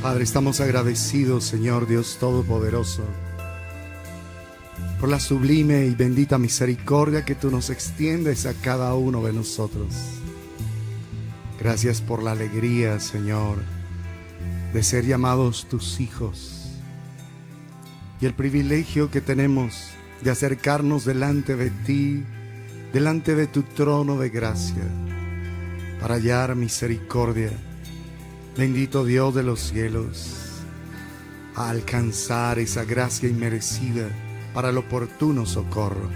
Padre, estamos agradecidos, Señor Dios Todopoderoso, por la sublime y bendita misericordia que tú nos extiendes a cada uno de nosotros. Gracias por la alegría, Señor, de ser llamados tus hijos y el privilegio que tenemos de acercarnos delante de ti, delante de tu trono de gracia, para hallar misericordia. Bendito Dios de los cielos, a alcanzar esa gracia inmerecida para el oportuno socorro.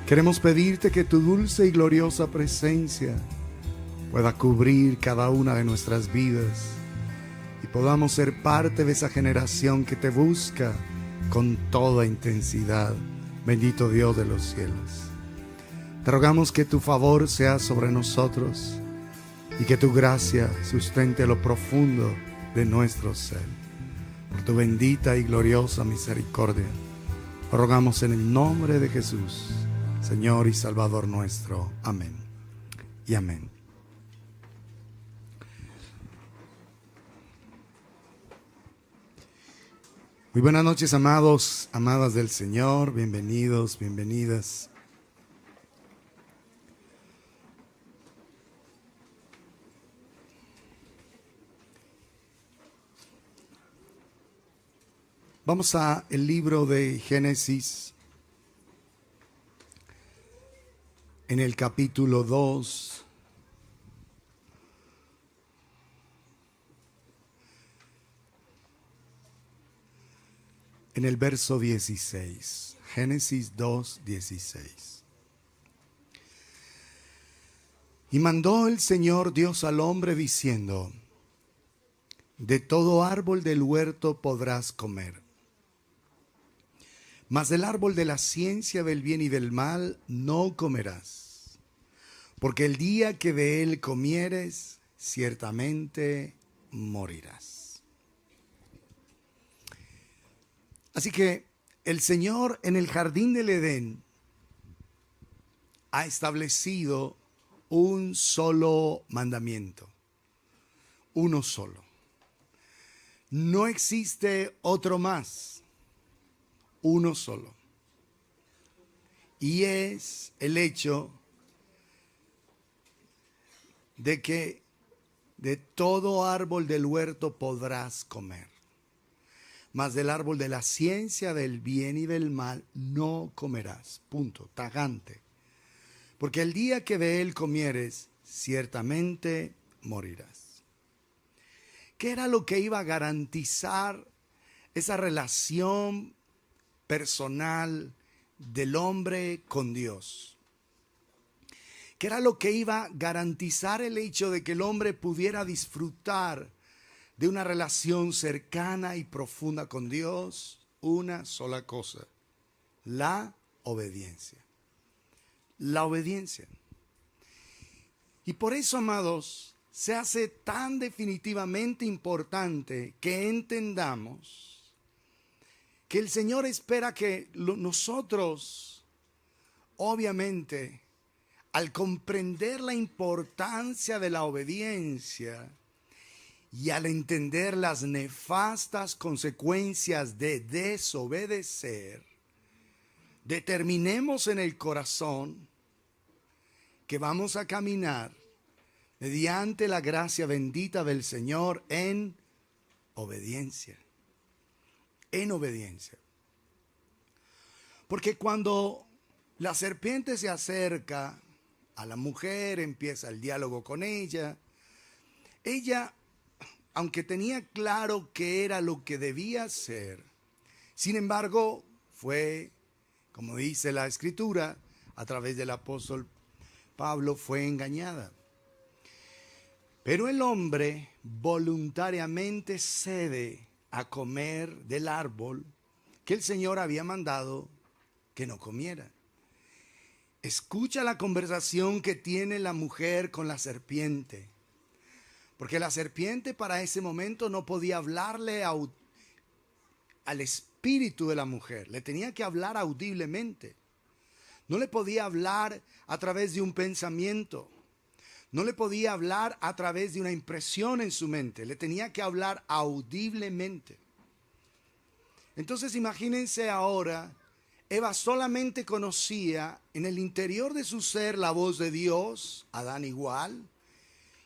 Queremos pedirte que tu dulce y gloriosa presencia pueda cubrir cada una de nuestras vidas y podamos ser parte de esa generación que te busca con toda intensidad. Bendito Dios de los cielos. Te rogamos que tu favor sea sobre nosotros y que tu gracia sustente lo profundo de nuestro ser. Por tu bendita y gloriosa misericordia, lo rogamos en el nombre de Jesús, Señor y Salvador nuestro. Amén y amén. Muy buenas noches, amados, amadas del Señor. Bienvenidos, bienvenidas. Vamos a el libro de Génesis, en el capítulo 2. En el verso 16. Génesis 2, 16. Y mandó el Señor Dios al hombre diciendo: de todo árbol del huerto podrás comer, mas del árbol de la ciencia del bien y del mal no comerás, porque el día que de él comieres, ciertamente morirás. Así que el Señor en el jardín del Edén ha establecido un solo mandamiento, uno solo. No existe otro más. Uno solo. Y es el hecho de que de todo árbol del huerto podrás comer, mas del árbol de la ciencia del bien y del mal no comerás. Punto, tajante. Porque el día que de él comieres, ciertamente morirás. ¿Qué era lo que iba a garantizar esa relación personal del hombre con Dios? ¿Qué era lo que iba a garantizar el hecho de que el hombre pudiera disfrutar de una relación cercana y profunda con Dios? Una sola cosa: la obediencia. La obediencia. Y por eso, amados, se hace tan definitivamente importante que entendamos que el Señor espera que nosotros, obviamente, al comprender la importancia de la obediencia y al entender las nefastas consecuencias de desobedecer, determinemos en el corazón que vamos a caminar mediante la gracia bendita del Señor en obediencia. En obediencia. Porque cuando la serpiente se acerca a la mujer, empieza el diálogo con ella, aunque tenía claro qué era lo que debía hacer, sin embargo, fue, como dice la Escritura, a través del apóstol Pablo, fue engañada. Pero el hombre voluntariamente cede a comer del árbol que el Señor había mandado que no comiera. Escucha la conversación que tiene la mujer con la serpiente, porque la serpiente para ese momento no podía hablarle al espíritu de la mujer, le tenía que hablar audiblemente. No le podía hablar a través de un pensamiento, No le podía hablar a través de una impresión en su mente, le tenía que hablar audiblemente. Entonces imagínense ahora, Eva solamente conocía en el interior de su ser la voz de Dios, Adán igual,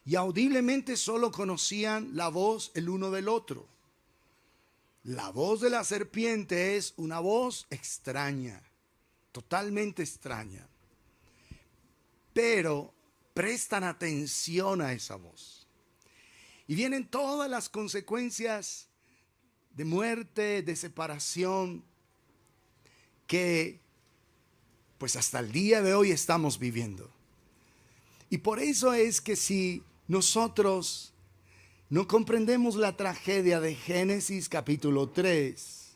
y audiblemente solo conocían la voz el uno del otro. La voz de la serpiente es una voz extraña, totalmente extraña. Pero prestan atención a esa voz. Y vienen todas las consecuencias de muerte, de separación, que pues hasta el día de hoy estamos viviendo. Y por eso es que si nosotros no comprendemos la tragedia de Génesis capítulo 3,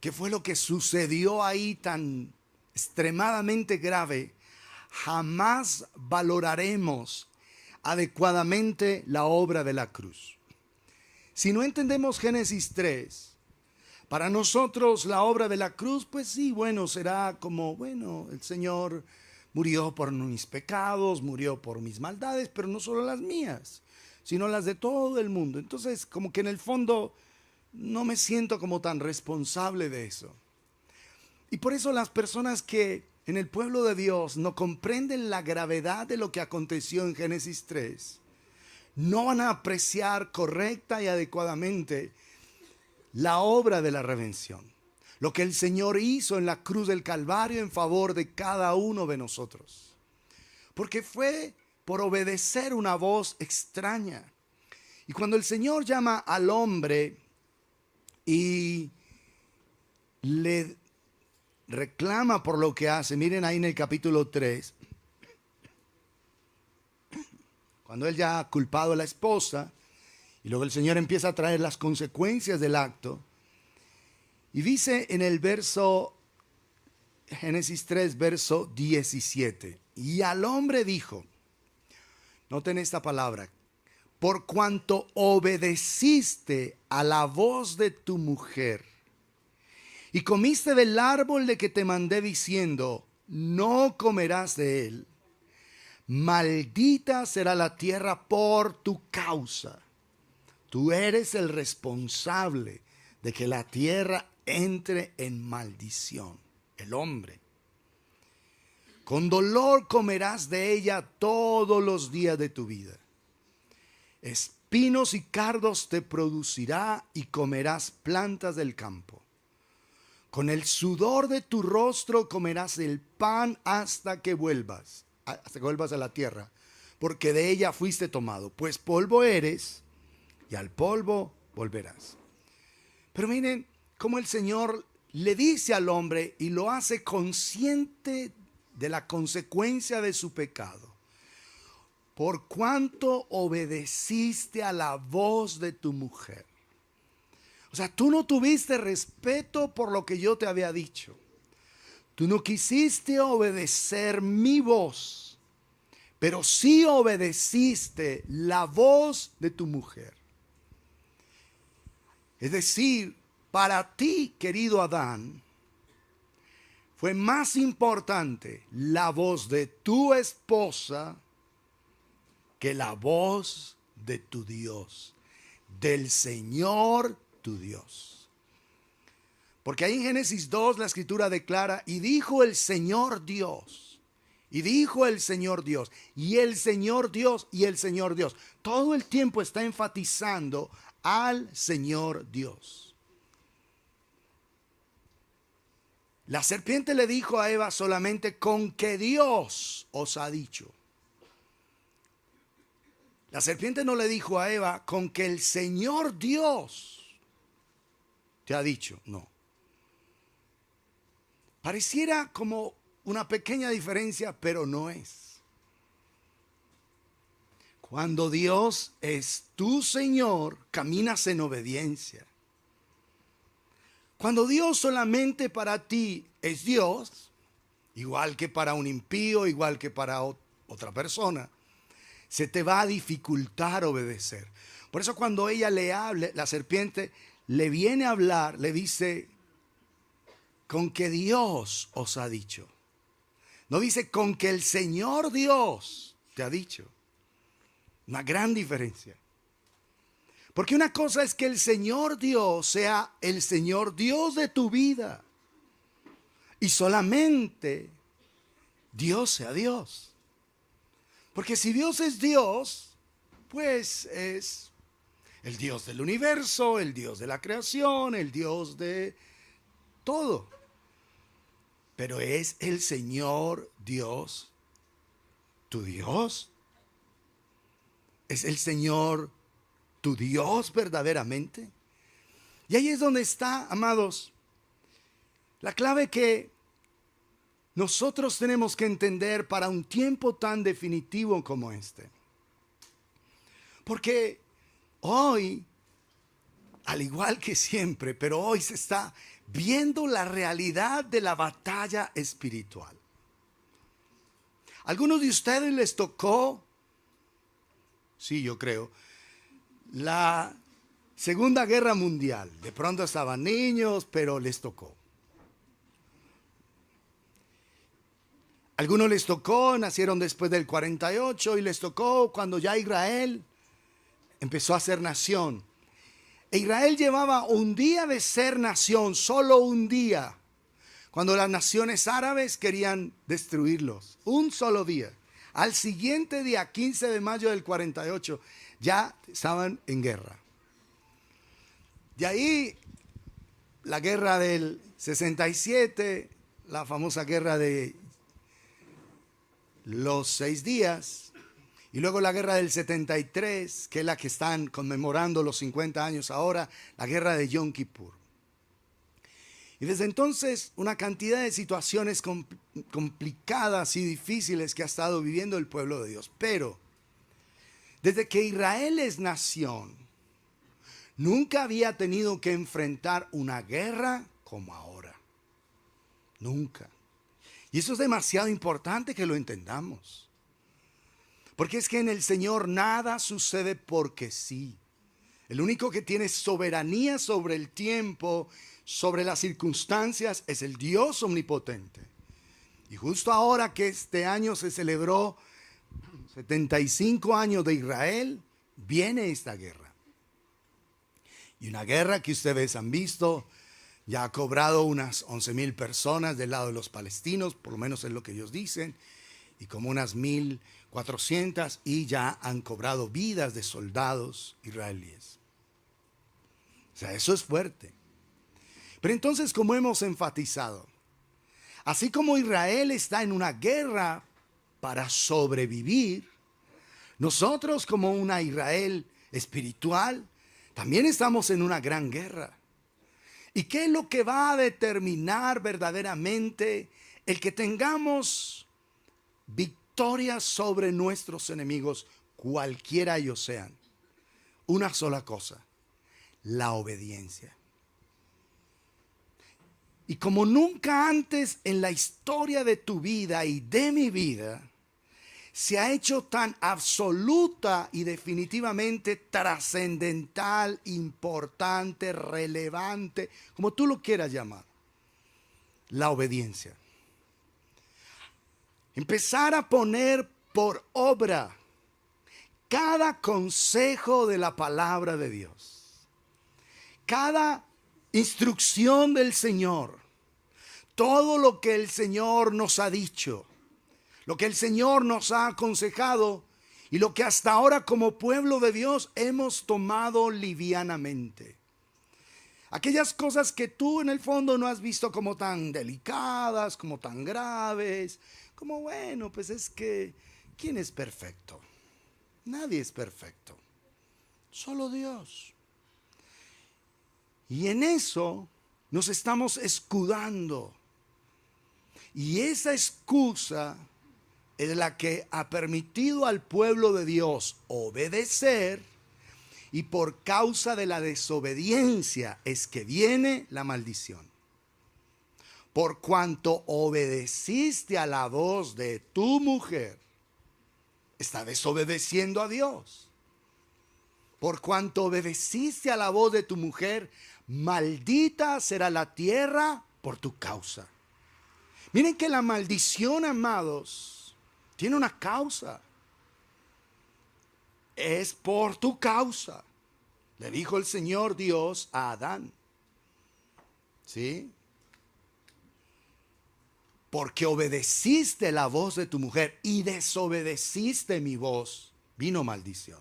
que fue lo que sucedió ahí tan extremadamente grave, jamás valoraremos adecuadamente la obra de la cruz. Si no entendemos Génesis 3, para nosotros la obra de la cruz, pues sí, bueno, será como, bueno, el Señor murió por mis pecados, murió por mis maldades, pero no solo las mías, sino las de todo el mundo. Entonces, como que en el fondo no me siento como tan responsable de eso. Y por eso las personas que en el pueblo de Dios no comprenden la gravedad de lo que aconteció en Génesis 3, no van a apreciar correcta y adecuadamente la obra de la redención, lo que el Señor hizo en la cruz del Calvario en favor de cada uno de nosotros. Porque fue por obedecer una voz extraña. Y cuando el Señor llama al hombre y le reclama por lo que hace, miren ahí en el capítulo 3, cuando él ya ha culpado a la esposa, y luego el Señor empieza a traer las consecuencias del acto. Y dice en el Génesis 3, verso 17. Y al hombre dijo, noten esta palabra, por cuanto obedeciste a la voz de tu mujer y comiste del árbol de que te mandé diciendo, no comerás de él, maldita será la tierra por tu causa. Tú eres el responsable de que la tierra entre en maldición, el hombre. Con dolor comerás de ella todos los días de tu vida. Espinos y cardos te producirá y comerás plantas del campo. Con el sudor de tu rostro comerás el pan hasta que vuelvas a la tierra, porque de ella fuiste tomado, pues polvo eres y al polvo volverás. Pero miren cómo el Señor le dice al hombre y lo hace consciente de la consecuencia de su pecado. Por cuanto obedeciste a la voz de tu mujer. O sea, tú no tuviste respeto por lo que yo te había dicho. Tú no quisiste obedecer mi voz, pero sí obedeciste la voz de tu mujer. Es decir, para ti, querido Adán, fue más importante la voz de tu esposa que la voz de tu Dios, del Señor tu Dios. Porque ahí en Génesis 2 la escritura declara, y dijo el Señor Dios, y dijo el Señor Dios, y el Señor Dios, y el Señor Dios. Todo el tiempo está enfatizando al Señor Dios. La serpiente le dijo a Eva solamente con que Dios os ha dicho. La serpiente no le dijo a Eva con que el Señor Dios te ha dicho. No. Pareciera como una pequeña diferencia, pero no es. Cuando Dios es tu Señor, caminas en obediencia. Cuando Dios solamente para ti es Dios, igual que para un impío, igual que para otra persona, se te va a dificultar obedecer. Por eso cuando ella le habla, la serpiente le viene a hablar, le dice, con que Dios os ha dicho. No dice con que el Señor Dios te ha dicho. Una gran diferencia. Porque una cosa es que el Señor Dios sea el Señor Dios de tu vida. Y solamente Dios sea Dios. Porque si Dios es Dios, pues es el Dios del universo, el Dios de la creación, el Dios de todo. Pero es el Señor Dios, tu Dios. Es el Señor tu Dios verdaderamente. Y ahí es donde está, amados, la clave que nosotros tenemos que entender para un tiempo tan definitivo como este. Porque hoy, al igual que siempre, pero hoy se está viendo la realidad de la batalla espiritual. ¿Algunos de ustedes les tocó? Sí, yo creo. La Segunda Guerra Mundial. De pronto estaban niños, pero les tocó. Algunos les tocó, nacieron después del 48 y les tocó cuando ya Israel empezó a ser nación. E Israel llevaba un día de ser nación, solo un día, cuando las naciones árabes querían destruirlos. Un solo día. Al siguiente día, 15 de mayo del 48, ya estaban en guerra. De ahí, la guerra del 67, la famosa guerra de los 6 días, y luego la guerra del 73, que es la que están conmemorando los 50 años ahora, la guerra de Yom Kippur. Y desde entonces una cantidad de situaciones complicadas y difíciles que ha estado viviendo el pueblo de Dios. Pero desde que Israel es nación, nunca había tenido que enfrentar una guerra como ahora. Nunca. Y eso es demasiado importante que lo entendamos. Porque es que en el Señor nada sucede porque sí. El único que tiene soberanía sobre el tiempo, sobre las circunstancias, es el Dios omnipotente. Y justo ahora que este año se celebró 75 años de Israel, viene esta guerra. Y una guerra que ustedes han visto, ya ha cobrado unas 11,000 personas del lado de los palestinos, por lo menos es lo que ellos dicen, y como unas 1,400, y ya han cobrado vidas de soldados israelíes. O sea, eso es fuerte. Pero entonces, como hemos enfatizado, así como Israel está en una guerra para sobrevivir, nosotros como una Israel espiritual, también estamos en una gran guerra. ¿Y qué es lo que va a determinar verdaderamente el que tengamos victoria sobre nuestros enemigos, cualquiera ellos sean? Una sola cosa: la obediencia. Y como nunca antes en la historia de tu vida y de mi vida se ha hecho tan absoluta y definitivamente trascendental, importante, relevante, como tú lo quieras llamar, la obediencia. Empezar a poner por obra cada consejo de la palabra de Dios, cada instrucción del Señor, todo lo que el Señor nos ha dicho, lo que el Señor nos ha aconsejado y lo que hasta ahora como pueblo de Dios hemos tomado livianamente. Aquellas cosas que tú en el fondo no has visto como tan delicadas, como tan graves, como bueno, pues es que ¿quién es perfecto? Nadie es perfecto, solo Dios. Y en eso nos estamos escudando. Y esa excusa es la que ha permitido al pueblo de Dios obedecer, y por causa de la desobediencia es que viene la maldición. Por cuanto obedeciste a la voz de tu mujer, está desobedeciendo a Dios. Por cuanto obedeciste a la voz de tu mujer, maldita será la tierra por tu causa. Miren que la maldición, amados, tiene una causa. es por tu causa, le dijo el Señor Dios a Adán. ¿Sí? Porque obedeciste la voz de tu mujer y desobedeciste mi voz, vino maldición.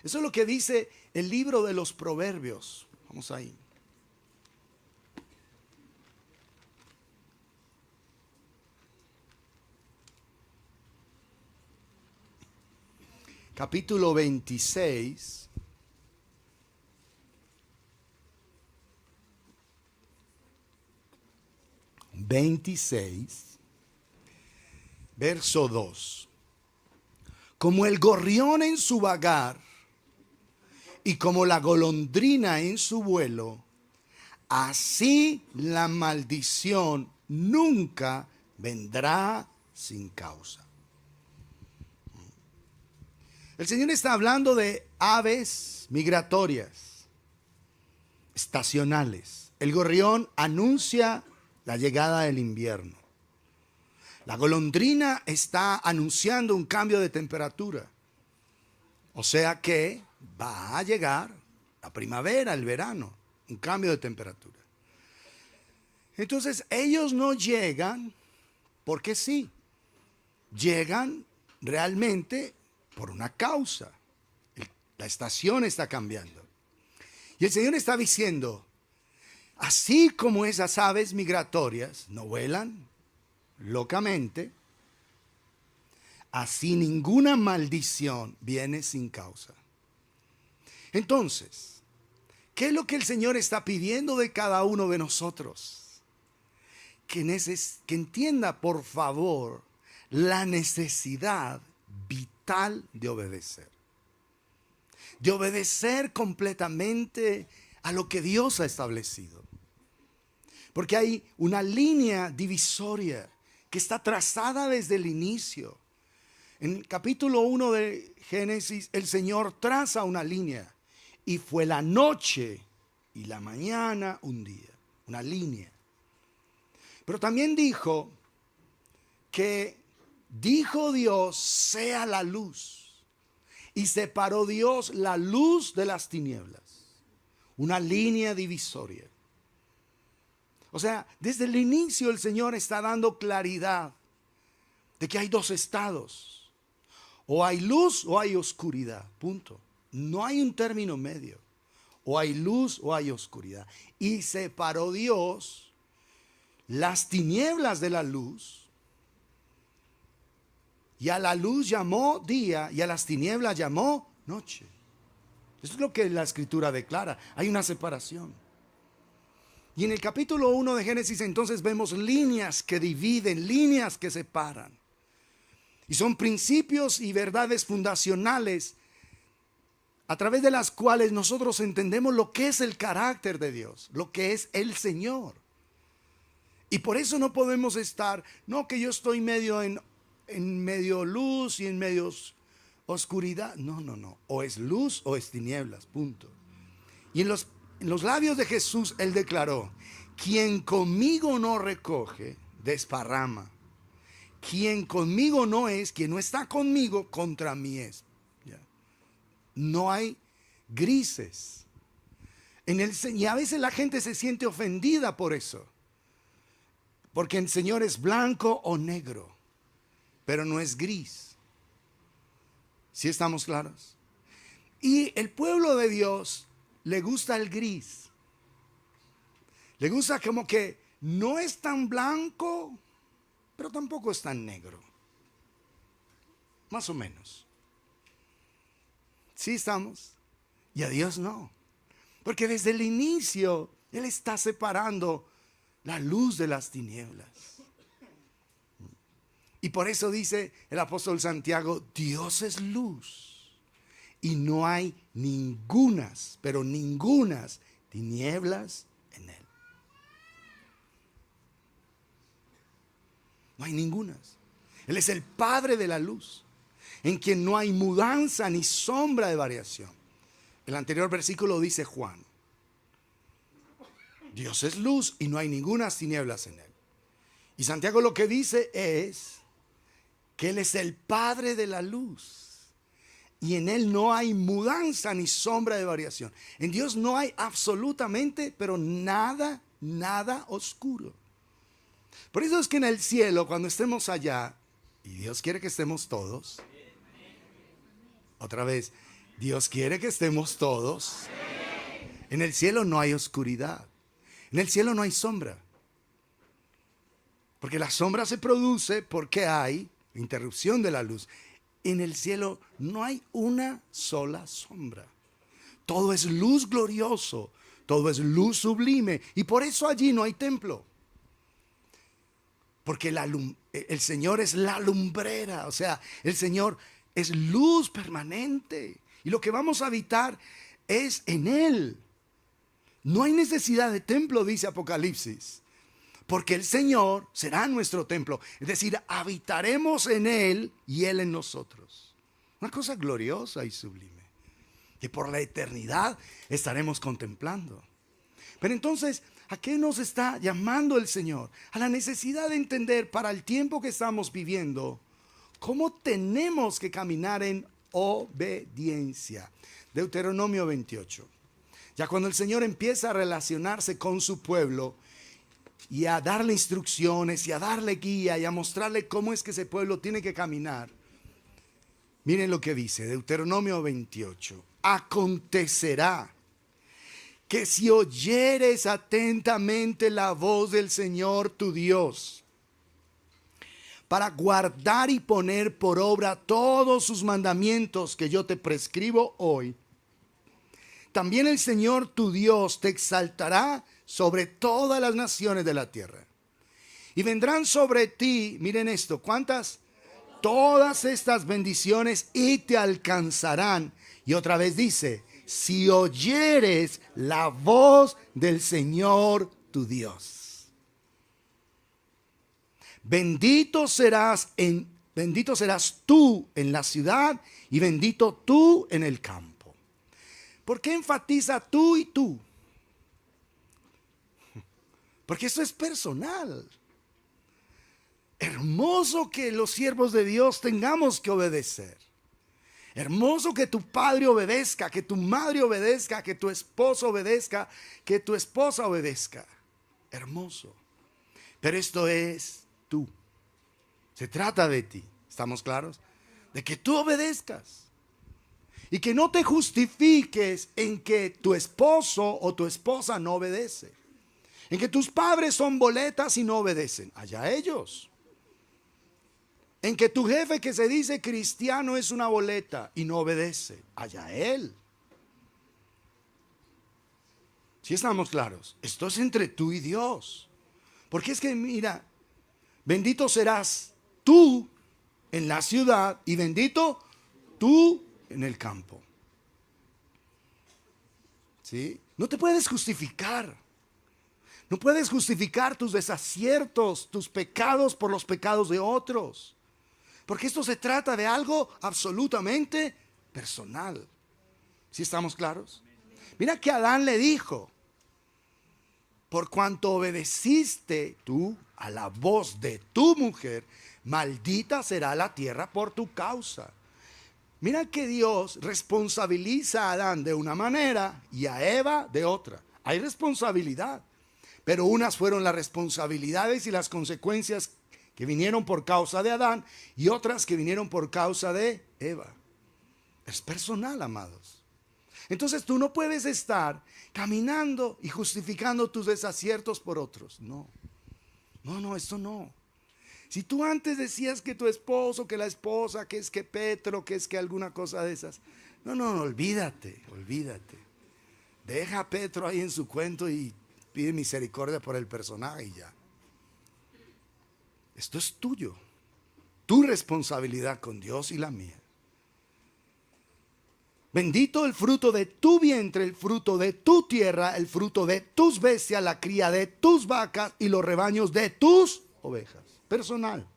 Eso es lo que dice el libro de los Proverbios. Vamos ahí. Capítulo 26. Verso 2. Como el gorrión en su vagar y como la golondrina en su vuelo, así la maldición nunca vendrá sin causa. El Señor está hablando de aves migratorias, estacionales. El gorrión anuncia la llegada del invierno. La golondrina está anunciando un cambio de temperatura. O sea que va a llegar la primavera, el verano, un cambio de temperatura. Entonces ellos no llegan porque sí, llegan realmente por una causa. La estación está cambiando. Y el Señor está diciendo, así como esas aves migratorias no vuelan locamente, así ninguna maldición viene sin causa. Entonces, ¿qué es lo que el Señor está pidiendo de cada uno de nosotros? Que entienda, por favor, la necesidad vital de obedecer. De obedecer completamente a lo que Dios ha establecido. Porque hay una línea divisoria que está trazada desde el inicio. En el capítulo 1 de Génesis, el Señor traza una línea. Y fue la noche y la mañana un día. Una línea. Pero también dijo que dijo Dios, sea la luz. Y separó Dios la luz de las tinieblas. Una línea divisoria. O sea, desde el inicio el Señor está dando claridad de que hay dos estados. O hay luz o hay oscuridad. Punto. No hay un término medio. O hay luz o hay oscuridad. Y separó Dios las tinieblas de la luz. Y a la luz llamó día y a las tinieblas llamó noche. Eso es lo que la Escritura declara. Hay una separación. Y en el capítulo 1 de Génesis entonces vemos líneas que dividen, líneas que separan. Y son principios y verdades fundacionales a través de las cuales nosotros entendemos lo que es el carácter de Dios, lo que es el Señor. Y por eso no podemos estar, no que yo estoy medio en medio luz y en medio oscuridad. No. O es luz o es tinieblas, punto. Y en los labios de Jesús Él declaró, quien conmigo no recoge, desparrama. Quien conmigo no es, quien no está conmigo, contra mí es. ¿Ya? No hay grises. Y a veces la gente se siente ofendida por eso. Porque el Señor es blanco o negro, pero no es gris. ¿Sí estamos claros? Y el pueblo de Dios le gusta el gris. Le gusta como que no es tan blanco, pero tampoco es tan negro. Más o menos. ¿Sí estamos? Y a Dios no. Porque desde el inicio Él está separando la luz de las tinieblas. Y por eso dice el apóstol Santiago, Dios es luz. Y no hay ningunas, pero ningunas tinieblas en Él. No hay ningunas. Él es el Padre de la luz, en quien no hay mudanza ni sombra de variación. El anterior versículo dice Juan. Dios es luz y no hay ningunas tinieblas en Él. Y Santiago lo que dice es que Él es el Padre de la luz, y en Él no hay mudanza ni sombra de variación. En Dios no hay absolutamente, pero nada, nada oscuro. Por eso es que en el cielo, cuando estemos allá, y Dios quiere que estemos todos, otra vez, Dios quiere que estemos todos. En el cielo no hay oscuridad. En el cielo no hay sombra. Porque la sombra se produce porque hay interrupción de la luz. En el cielo no hay una sola sombra. Todo es luz glorioso. Todo es luz sublime. Y por eso allí no hay templo. Porque el Señor es la lumbrera. O sea, el Señor es luz permanente. Y lo que vamos a habitar es en Él. No hay necesidad de templo, dice Apocalipsis. Porque el Señor será nuestro templo. Es decir, habitaremos en Él y Él en nosotros. Una cosa gloriosa y sublime. Que por la eternidad estaremos contemplando. Pero entonces, ¿a qué nos está llamando el Señor? A la necesidad de entender para el tiempo que estamos viviendo, cómo tenemos que caminar en obediencia. Deuteronomio 28. Ya cuando el Señor empieza a relacionarse con su pueblo y a darle instrucciones y a darle guía y a mostrarle cómo es que ese pueblo tiene que caminar. Miren lo que dice Deuteronomio 28. Acontecerá que si oyeres atentamente la voz del Señor tu Dios, para guardar y poner por obra todos sus mandamientos que yo te prescribo hoy, también el Señor tu Dios te exaltará sobre todas las naciones de la tierra. Y vendrán sobre ti, miren esto, ¿cuántas? Todas estas bendiciones y te alcanzarán. Y otra vez dice, si oyeres la voz del Señor tu Dios. Bendito serás tú en la ciudad y bendito tú en el campo. ¿Por qué enfatiza tú y tú? Porque esto es personal. Hermoso que los siervos de Dios tengamos que obedecer. Hermoso que tu padre obedezca, que tu madre obedezca, que tu esposo obedezca, que tu esposa obedezca. Hermoso. Pero esto es tú. Se trata de ti. ¿Estamos claros? De que tú obedezcas. Y que no te justifiques en que tu esposo o tu esposa no obedece. En que tus padres son boletas y no obedecen. Allá ellos. En que tu jefe que se dice cristiano es una boleta y no obedece. Allá él. ¿Sí estamos claros? Esto es entre tú y Dios. Porque es que mira, bendito serás tú en la ciudad y bendito tú en el campo. ¿Sí? No te puedes justificar. No puedes justificar tus desaciertos, tus pecados por los pecados de otros. Porque esto se trata de algo absolutamente personal. ¿Sí estamos claros? Mira que Adán le dijo, por cuanto obedeciste tú a la voz de tu mujer, maldita será la tierra por tu causa. Mira que Dios responsabiliza a Adán de una manera y a Eva de otra. Hay responsabilidad, pero unas fueron las responsabilidades y las consecuencias que vinieron por causa de Adán y otras que vinieron por causa de Eva. Es personal, amados. Entonces tú no puedes estar caminando y justificando tus desaciertos por otros. No, esto no. Si tú antes decías que tu esposo, que la esposa, que es que Petro, que es que alguna cosa de esas. No, olvídate. Deja a Petro ahí en su cuento y pide misericordia por el personaje y ya. Esto es tuyo. Tu responsabilidad con Dios y la mía. Bendito el fruto de tu vientre, el fruto de tu tierra, el fruto de tus bestias, la cría de tus vacas y los rebaños de tus ovejas. Personal.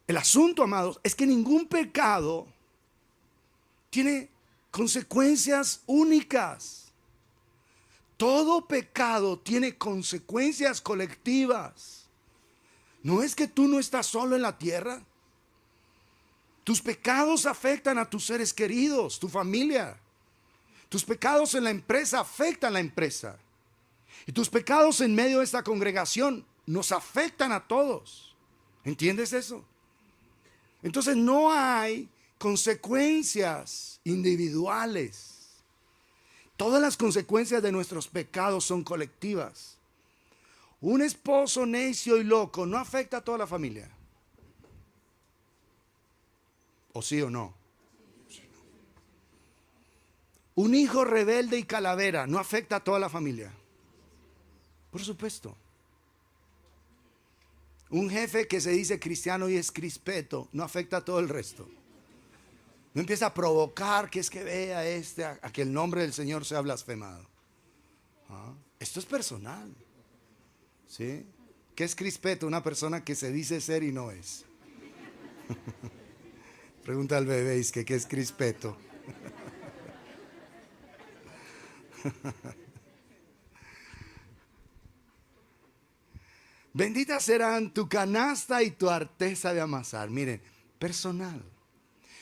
El asunto, amados, es que ningún pecado tiene consecuencias únicas. Todo pecado tiene consecuencias colectivas. ¿No es que tú no estás solo en la tierra? Tus pecados afectan a tus seres queridos, tu familia. Tus pecados en la empresa afectan a la empresa. Y tus pecados en medio de esta congregación nos afectan a todos. ¿Entiendes eso? Entonces no hay consecuencias individuales. Todas las consecuencias de nuestros pecados son colectivas. Un esposo necio y loco no afecta a toda la familia. ¿O sí o no? Un hijo rebelde y calavera no afecta a toda la familia. Por supuesto. Un jefe que se dice cristiano y es crispeto no afecta a todo el resto. No empieza a provocar que es que vea a que el nombre del Señor sea blasfemado. Esto es personal. ¿Sí? ¿Qué es crispeto? Una persona que se dice ser y no es. Pregunta al bebé, es que ¿qué es crispeto? Bendita serán tu canasta y tu arteza de amasar. Miren, personal.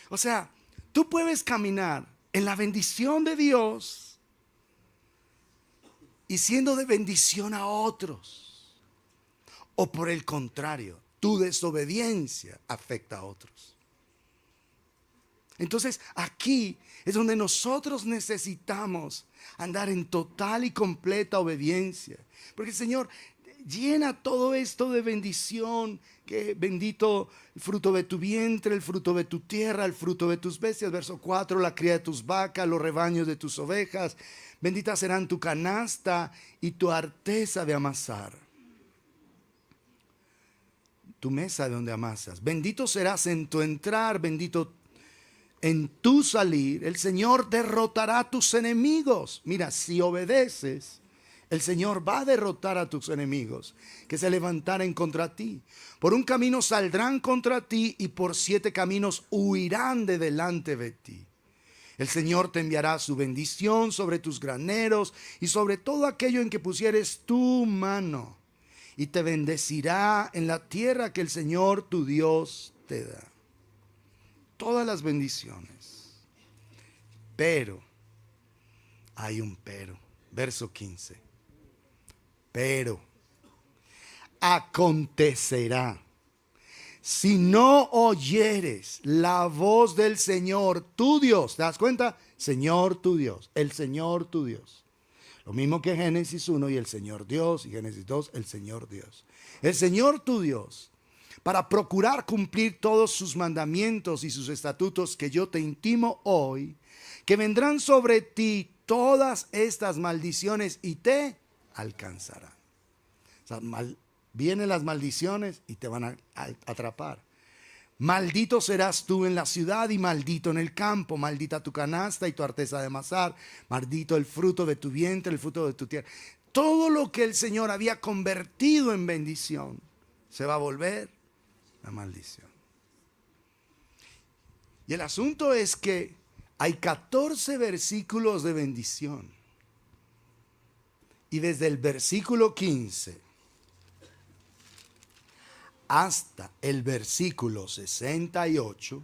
O sea, tú puedes caminar en la bendición de Dios y siendo de bendición a otros. O por el contrario, tu desobediencia afecta a otros. Entonces aquí es donde nosotros necesitamos andar en total y completa obediencia. Porque el Señor llena todo esto de bendición, que bendito el fruto de tu vientre, el fruto de tu tierra, el fruto de tus bestias. Verso 4, la cría de tus vacas, los rebaños de tus ovejas. Benditas serán tu canasta y tu arteza de amasar. Tu mesa de donde amasas. Bendito serás en tu entrar, bendito en tu salir. El Señor derrotará a tus enemigos. Mira, si obedeces, el Señor va a derrotar a tus enemigos que se levantaren contra ti. Por un camino saldrán contra ti y por 7 caminos huirán de delante de ti. El Señor te enviará su bendición sobre tus graneros y sobre todo aquello en que pusieres tu mano. Y te bendecirá en la tierra que el Señor tu Dios te da. Todas las bendiciones. Pero, hay un pero. Verso 15. Pero acontecerá, si no oyeres la voz del Señor tu Dios. ¿Te das cuenta? Señor tu Dios, el Señor tu Dios. Lo mismo que Génesis 1 y el Señor Dios, y Génesis 2, el Señor Dios. El Señor tu Dios, para procurar cumplir todos sus mandamientos y sus estatutos que yo te intimo hoy, que vendrán sobre ti todas estas maldiciones y te alcanzarán. O sea, vienen las maldiciones y te van a atrapar. Maldito serás tú en la ciudad y maldito en el campo. Maldita tu canasta y tu arteza de amasar. Maldito el fruto de tu vientre, el fruto de tu tierra. Todo lo que el Señor había convertido en bendición se va a volver la maldición. Y el asunto es que hay 14 versículos de bendición. Y desde el versículo 15 hasta el versículo 68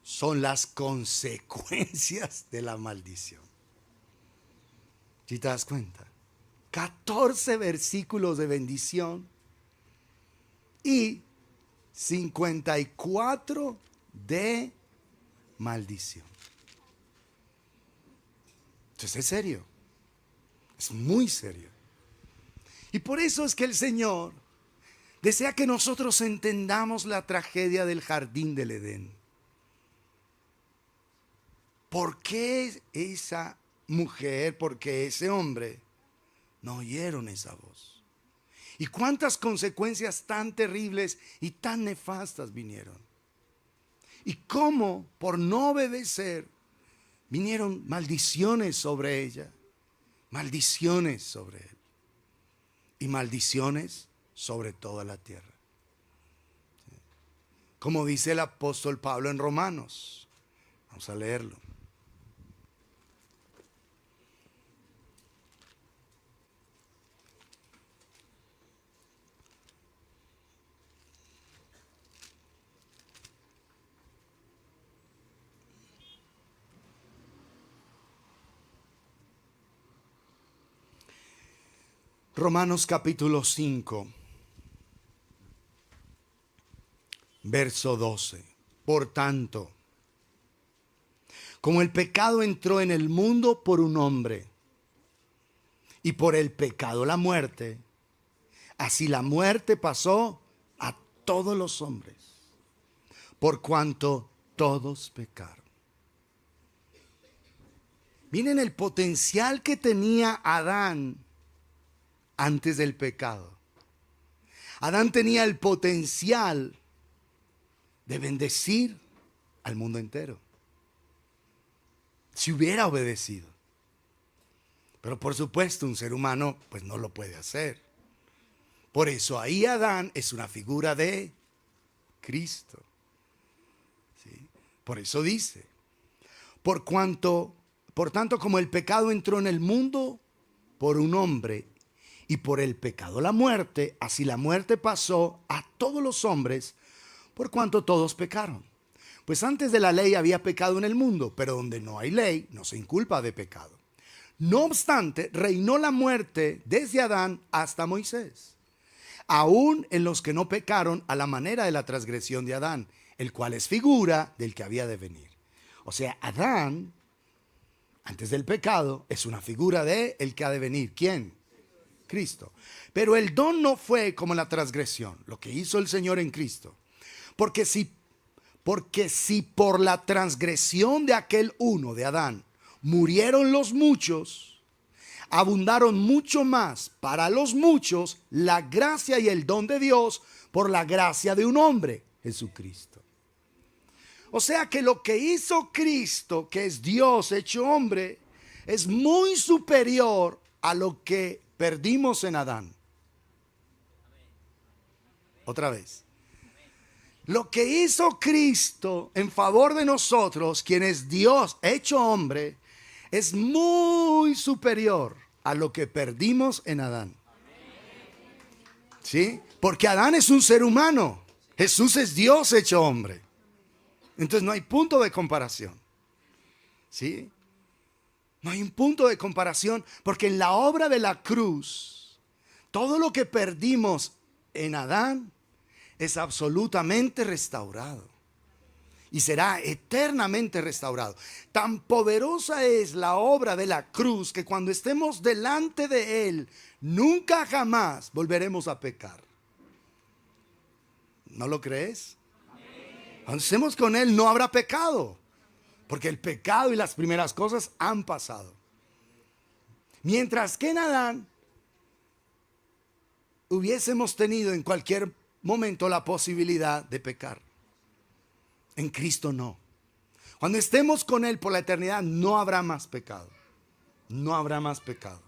son las consecuencias de la maldición. ¿Sí te das cuenta? 14 versículos de bendición y 54 de maldición. Entonces es serio. Es muy serio. Y por eso es que el Señor desea que nosotros entendamos la tragedia del jardín del Edén. ¿Por qué esa mujer, por qué ese hombre no oyeron esa voz? ¿Y cuántas consecuencias tan terribles y tan nefastas vinieron? ¿Y cómo, por no obedecer, vinieron maldiciones sobre ella? Maldiciones sobre él. Y maldiciones sobre toda la tierra. Como dice el apóstol Pablo en Romanos. Vamos a leerlo. Romanos capítulo 5, verso 12. Por tanto, como el pecado entró en el mundo por un hombre, y por el pecado la muerte, así la muerte pasó a todos los hombres, por cuanto todos pecaron. Miren el potencial que tenía Adán antes del pecado. Adán tenía el potencial de bendecir al mundo entero, si hubiera obedecido. Pero por supuesto un ser humano pues no lo puede hacer. Por eso ahí Adán es una figura de Cristo. ¿Sí? Por eso dice, por tanto como el pecado entró en el mundo por un hombre, y por el pecado la muerte, así la muerte pasó a todos los hombres, por cuanto todos pecaron. Pues antes de la ley había pecado en el mundo, pero donde no hay ley no se inculpa de pecado. No obstante, reinó la muerte desde Adán hasta Moisés, aún en los que no pecaron a la manera de la transgresión de Adán, el cual es figura del que había de venir. O sea, Adán, antes del pecado, es una figura de el que ha de venir. ¿Quién? Cristo. Pero el don no fue como la transgresión, lo que hizo el Señor en Cristo. Porque si por la transgresión de aquel uno, de Adán, murieron los muchos, abundaron mucho más para los muchos la gracia y el don de Dios por la gracia de un hombre, Jesucristo. O sea que lo que hizo Cristo, que es Dios hecho hombre, es muy superior a lo que perdimos en Adán. Otra vez. Lo que hizo Cristo en favor de nosotros, quien es Dios hecho hombre, es muy superior a lo que perdimos en Adán. ¿Sí? Porque Adán es un ser humano. Jesús es Dios hecho hombre. Entonces no hay punto de comparación. ¿Sí? No hay un punto de comparación, porque en la obra de la cruz, todo lo que perdimos en Adán es absolutamente restaurado y será eternamente restaurado. Tan poderosa es la obra de la cruz que cuando estemos delante de Él, nunca jamás volveremos a pecar. ¿No lo crees? Cuando estemos con Él no habrá pecado. Porque el pecado y las primeras cosas han pasado. Mientras que en Adán hubiésemos tenido en cualquier momento la posibilidad de pecar. En Cristo no. Cuando estemos con Él por la eternidad no habrá más pecado. No habrá más pecado.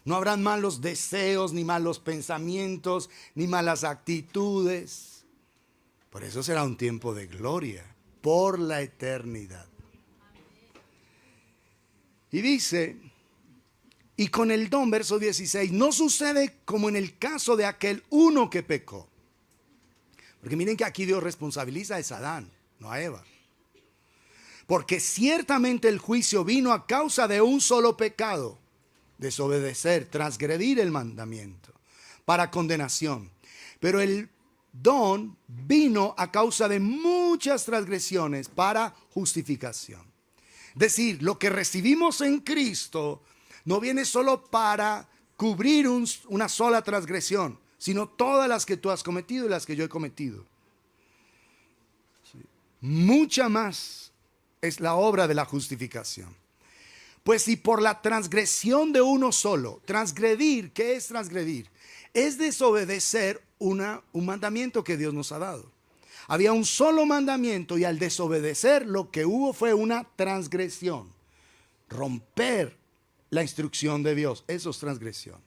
No habrán malos deseos, ni malos pensamientos, ni malas actitudes. Por eso será un tiempo de gloria por la eternidad. Y dice, y con el don, verso 16, no sucede como en el caso de aquel uno que pecó. Porque miren que aquí Dios responsabiliza a Adán, no a Eva. Porque ciertamente el juicio vino a causa de un solo pecado, desobedecer, transgredir el mandamiento, para condenación. Pero el don vino a causa de muchas transgresiones para justificación. Es decir, lo que recibimos en Cristo no viene solo para cubrir una sola transgresión, sino todas las que tú has cometido y las que yo he cometido. Sí. Mucha más es la obra de la justificación. Pues si por la transgresión de uno solo, transgredir, ¿qué es transgredir? Es desobedecer un mandamiento que Dios nos ha dado. Había un solo mandamiento y al desobedecer lo que hubo fue una transgresión. Romper la instrucción de Dios, eso es transgresión.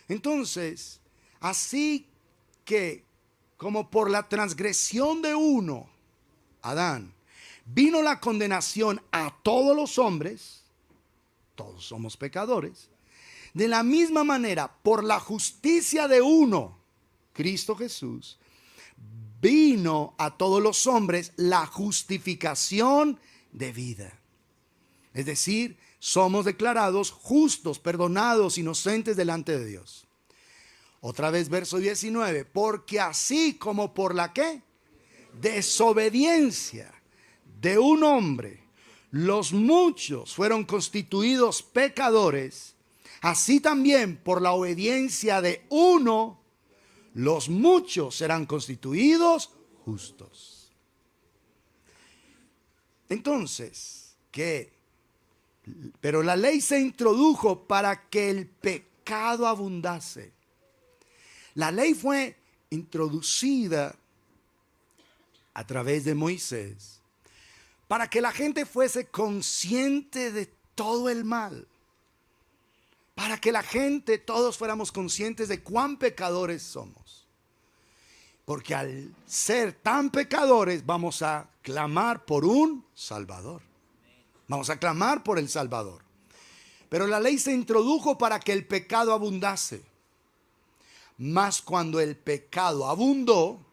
Entonces, así que como por la transgresión de uno, Adán, vino la condenación a todos los hombres, todos somos pecadores, de la misma manera, por la justicia de uno, Cristo Jesús, vino a todos los hombres la justificación de vida. Es decir, somos declarados justos, perdonados, inocentes delante de Dios. Otra vez verso 19, porque así como por la ¿qué? Desobediencia de un hombre, los muchos fueron constituidos pecadores, así también por la obediencia de uno, los muchos serán constituidos justos. Entonces, ¿qué? Pero la ley se introdujo para que el pecado abundase. La ley fue introducida a través de Moisés para que la gente fuese consciente de todo el mal. Para que la gente, todos fuéramos conscientes de cuán pecadores somos. Porque al ser tan pecadores vamos a clamar por un Salvador. Vamos a clamar por el Salvador. Pero la ley se introdujo para que el pecado abundase. Mas cuando el pecado abundó,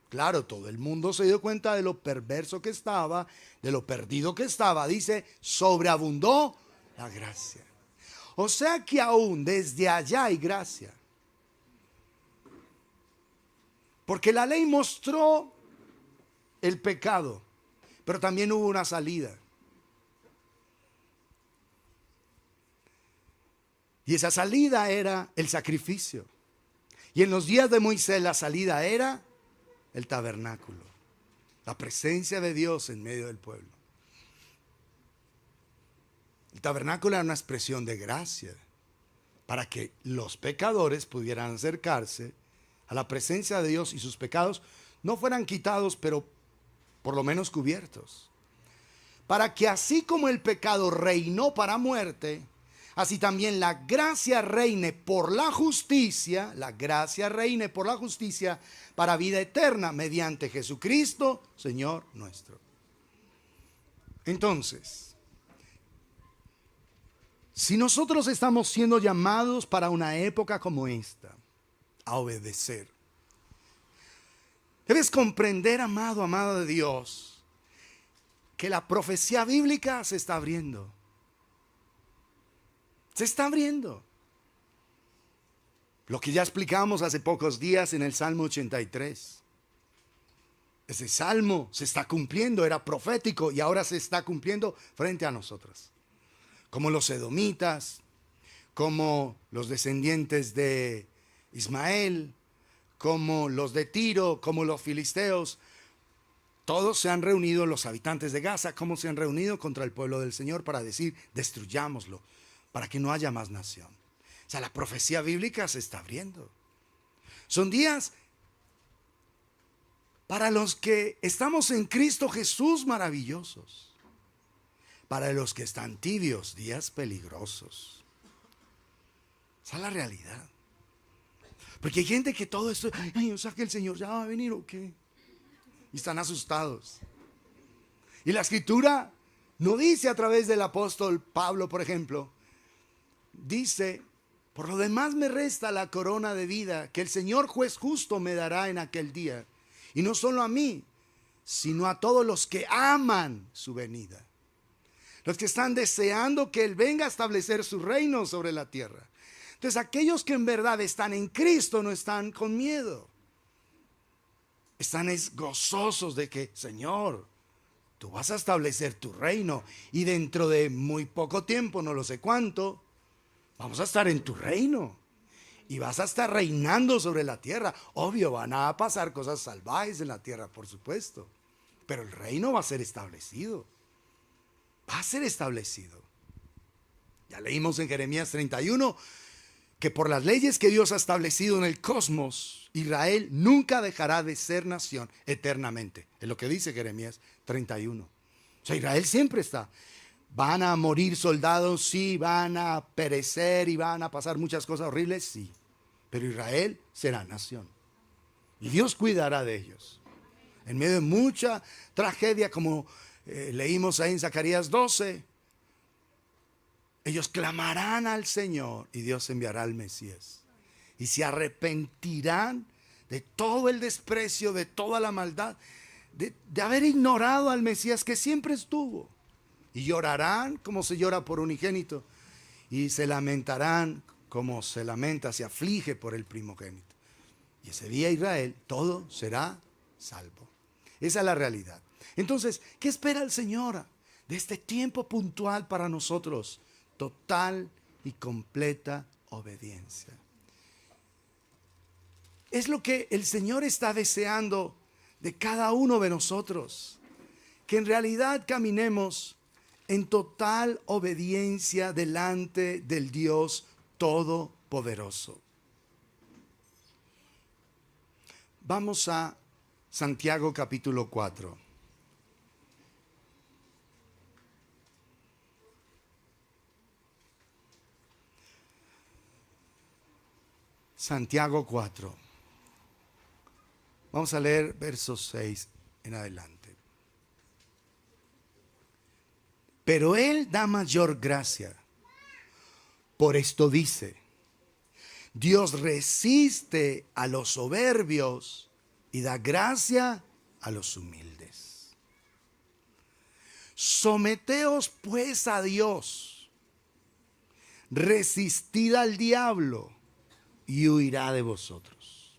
claro, todo el mundo se dio cuenta de lo perverso que estaba, de lo perdido que estaba. Dice, sobreabundó la gracia. O sea que aún desde allá hay gracia. Porque la ley mostró el pecado, pero también hubo una salida. Y esa salida era el sacrificio. Y en los días de Moisés la salida era el tabernáculo, la presencia de Dios en medio del pueblo. El tabernáculo era una expresión de gracia para que los pecadores pudieran acercarse a la presencia de Dios y sus pecados no fueran quitados, pero por lo menos cubiertos. Para que así como el pecado reinó para muerte, así también la gracia reine por la justicia, para vida eterna mediante Jesucristo, Señor nuestro. Entonces, si nosotros estamos siendo llamados para una época como esta, a obedecer, debes comprender, amado, amada de Dios, que la profecía bíblica se está abriendo. Se está abriendo. Lo que ya explicamos hace pocos días en el Salmo 83. Ese salmo se está cumpliendo, era profético y ahora se está cumpliendo frente a nosotros. Como los edomitas, como los descendientes de Ismael, como los de Tiro, como los filisteos. Todos se han reunido, los habitantes de Gaza, como se han reunido contra el pueblo del Señor para decir, destruyámoslo, para que no haya más nación. O sea, la profecía bíblica se está abriendo. Son días para los que estamos en Cristo Jesús maravillosos. Para los que están tibios, días peligrosos. Esa es la realidad. Porque hay gente que todo esto, o sea que el Señor ya va a venir o qué. Y están asustados. Y la Escritura no dice a través del apóstol Pablo, por ejemplo, dice, por lo demás me resta la corona de vida que el Señor juez justo me dará en aquel día. Y no solo a mí, sino a todos los que aman su venida. Los que están deseando que Él venga a establecer su reino sobre la tierra. Entonces aquellos que en verdad están en Cristo no están con miedo. Están gozosos de que, Señor, tú vas a establecer tu reino. Y dentro de muy poco tiempo, no lo sé cuánto, vamos a estar en tu reino. Y vas a estar reinando sobre la tierra. Obvio, van a pasar cosas salvajes en la tierra, por supuesto. Pero el reino va a ser establecido. Va a ser establecido. Ya leímos en Jeremías 31 que por las leyes que Dios ha establecido en el cosmos, Israel nunca dejará de ser nación eternamente. Es lo que dice Jeremías 31. O sea, Israel siempre está. ¿Van a morir soldados? Sí. ¿Van a perecer y van a pasar muchas cosas horribles? Sí. Pero Israel será nación. Y Dios cuidará de ellos. En medio de mucha tragedia, como leímos ahí en Zacarías 12, ellos clamarán al Señor y Dios enviará al Mesías. Y se arrepentirán de todo el desprecio, de toda la maldad, de haber ignorado al Mesías que siempre estuvo. Y llorarán como se llora por unigénito. Y se lamentarán como se lamenta, se aflige por el primogénito. Y ese día Israel, todo será salvo. Esa es la realidad. Entonces, ¿qué espera el Señor de este tiempo puntual para nosotros? Total y completa obediencia. Es lo que el Señor está deseando de cada uno de nosotros. Que en realidad caminemos en total obediencia delante del Dios Todopoderoso. Vamos a Santiago capítulo 4. Santiago 4. Vamos a leer versos 6 en adelante. Pero Él da mayor gracia. Por esto dice: Dios resiste a los soberbios y da gracia a los humildes. Someteos pues a Dios, resistid al diablo y huirá de vosotros.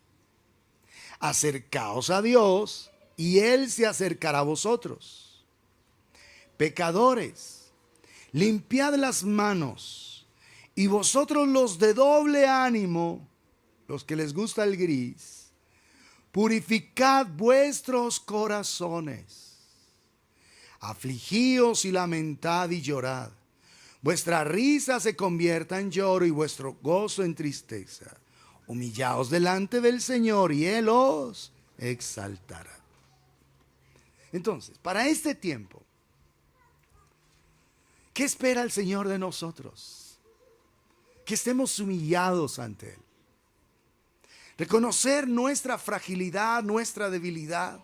Acercaos a Dios y Él se acercará a vosotros. Pecadores, limpiad las manos, y vosotros los de doble ánimo, los que les gusta el gris, purificad vuestros corazones. Afligíos y lamentad y llorad. Vuestra risa se convierta en lloro y vuestro gozo en tristeza. Humillaos delante del Señor y Él os exaltará. Entonces, para este tiempo, ¿qué espera el Señor de nosotros? Que estemos humillados ante Él. Reconocer nuestra fragilidad, nuestra debilidad.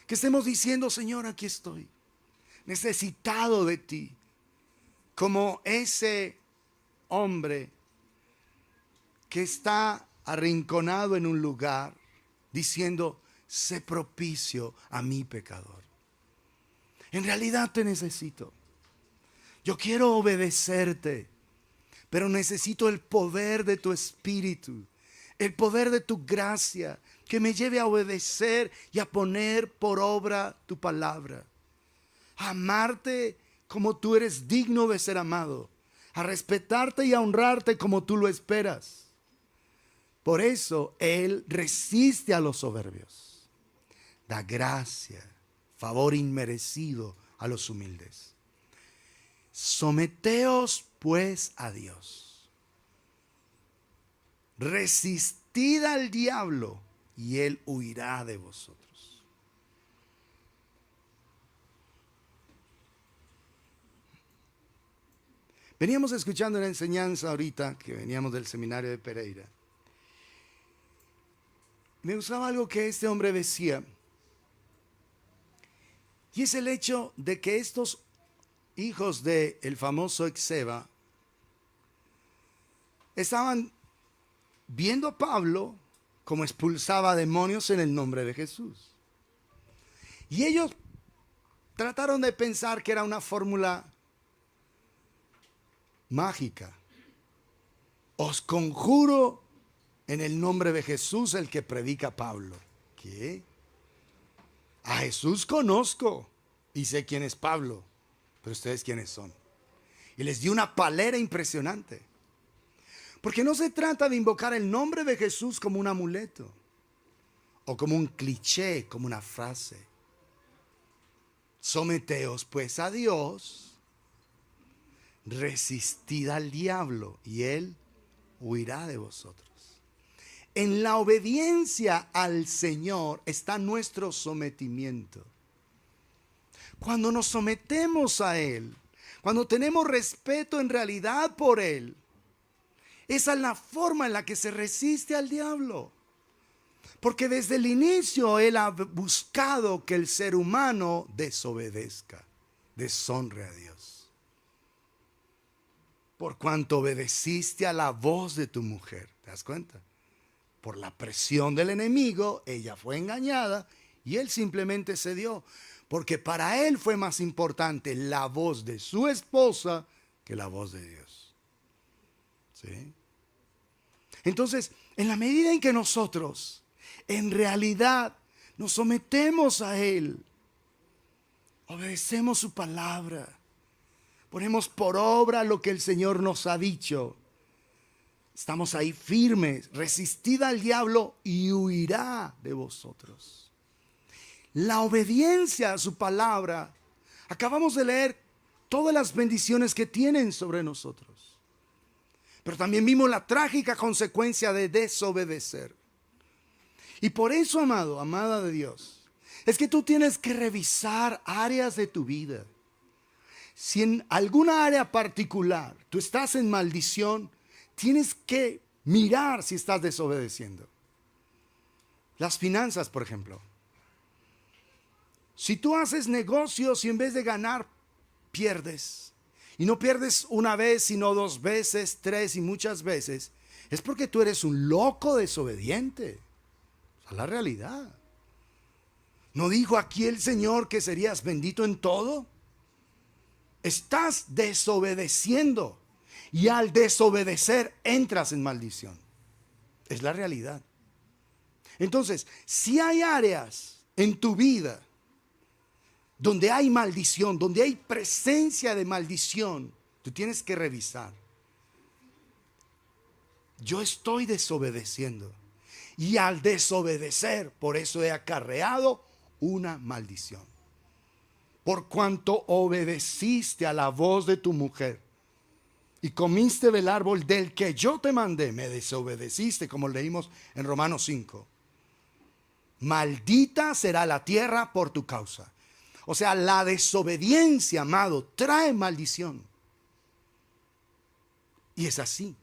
Que estemos diciendo: Señor, aquí estoy, necesitado de ti. Como ese hombre que está arrinconado en un lugar diciendo: sé propicio a mi pecador. En realidad te necesito. Yo quiero obedecerte, pero necesito el poder de tu espíritu, el poder de tu gracia, que me lleve a obedecer y a poner por obra tu palabra. A amarte como tú eres digno de ser amado, a respetarte y a honrarte como tú lo esperas. Por eso Él resiste a los soberbios, da gracia, favor inmerecido a los humildes. Someteos pues a Dios, resistid al diablo y Él huirá de vosotros. Veníamos escuchando una enseñanza ahorita, que veníamos del seminario de Pereira. Me gustaba algo que este hombre decía, y es el hecho de que estos hijos del famoso Esceva estaban viendo a Pablo como expulsaba demonios en el nombre de Jesús. Y ellos trataron de pensar que era una fórmula mágica. Os conjuro en el nombre de Jesús, el que predica Pablo. ¿Qué? A Jesús conozco y sé quién es Pablo, pero ustedes quiénes son. Y les dio una palera impresionante. Porque no se trata de invocar el nombre de Jesús como un amuleto o como un cliché, como una frase. Someteos pues a Dios, resistid al diablo y él huirá de vosotros. En la obediencia al Señor está nuestro sometimiento. Cuando nos sometemos a Él, cuando tenemos respeto en realidad por Él, esa es la forma en la que se resiste al diablo. Porque desde el inicio Él ha buscado que el ser humano desobedezca, deshonre a Dios. Por cuanto obedeciste a la voz de tu mujer, ¿te das cuenta? Por la presión del enemigo, ella fue engañada Y él simplemente cedió, porque para él fue más importante la voz de su esposa que la voz de Dios. ¿Sí? Entonces, en la medida en que nosotros en realidad nos sometemos a Él, obedecemos su palabra, ponemos por obra lo que el Señor nos ha dicho, estamos ahí firmes, resistid al diablo y huirá de vosotros. La obediencia a su palabra, acabamos de leer todas las bendiciones que tienen sobre nosotros. Pero también vimos la trágica consecuencia de desobedecer. Y por eso, amado, amada de Dios, es que tú tienes que revisar áreas de tu vida. Si en alguna área particular tú estás en maldición, tienes que mirar si estás desobedeciendo. Las finanzas, por ejemplo. Si tú haces negocios y en vez de ganar, pierdes. Y no pierdes una vez, sino 2 veces, 3 y muchas veces. Es porque tú eres un loco desobediente. Esa es la realidad. ¿No dijo aquí el Señor que serías bendito en todo? Estás desobedeciendo. Y al desobedecer entras en maldición. Es la realidad. Entonces, si hay áreas en tu vida donde hay maldición, donde hay presencia de maldición, tú tienes que revisar. Yo estoy desobedeciendo. Y al desobedecer, por eso he acarreado una maldición. Por cuanto obedeciste a la voz de tu mujer y comiste del árbol del que yo te mandé, me desobedeciste, como leímos en Romanos 5. Maldita será la tierra por tu causa. O sea, la desobediencia, amado, trae maldición. Y es así.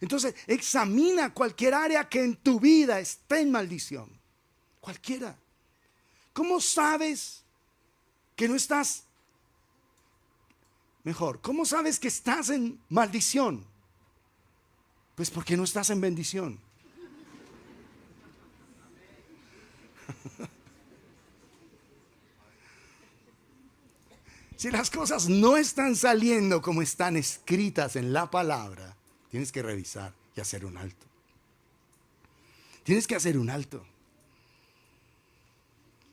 Entonces, examina cualquier área que en tu vida esté en maldición. Cualquiera. ¿Cómo sabes que no estás? Mejor, ¿cómo sabes que estás en maldición? Pues porque no estás en bendición. Si las cosas no están saliendo como están escritas en la palabra, tienes que revisar y hacer un alto. Tienes que hacer un alto.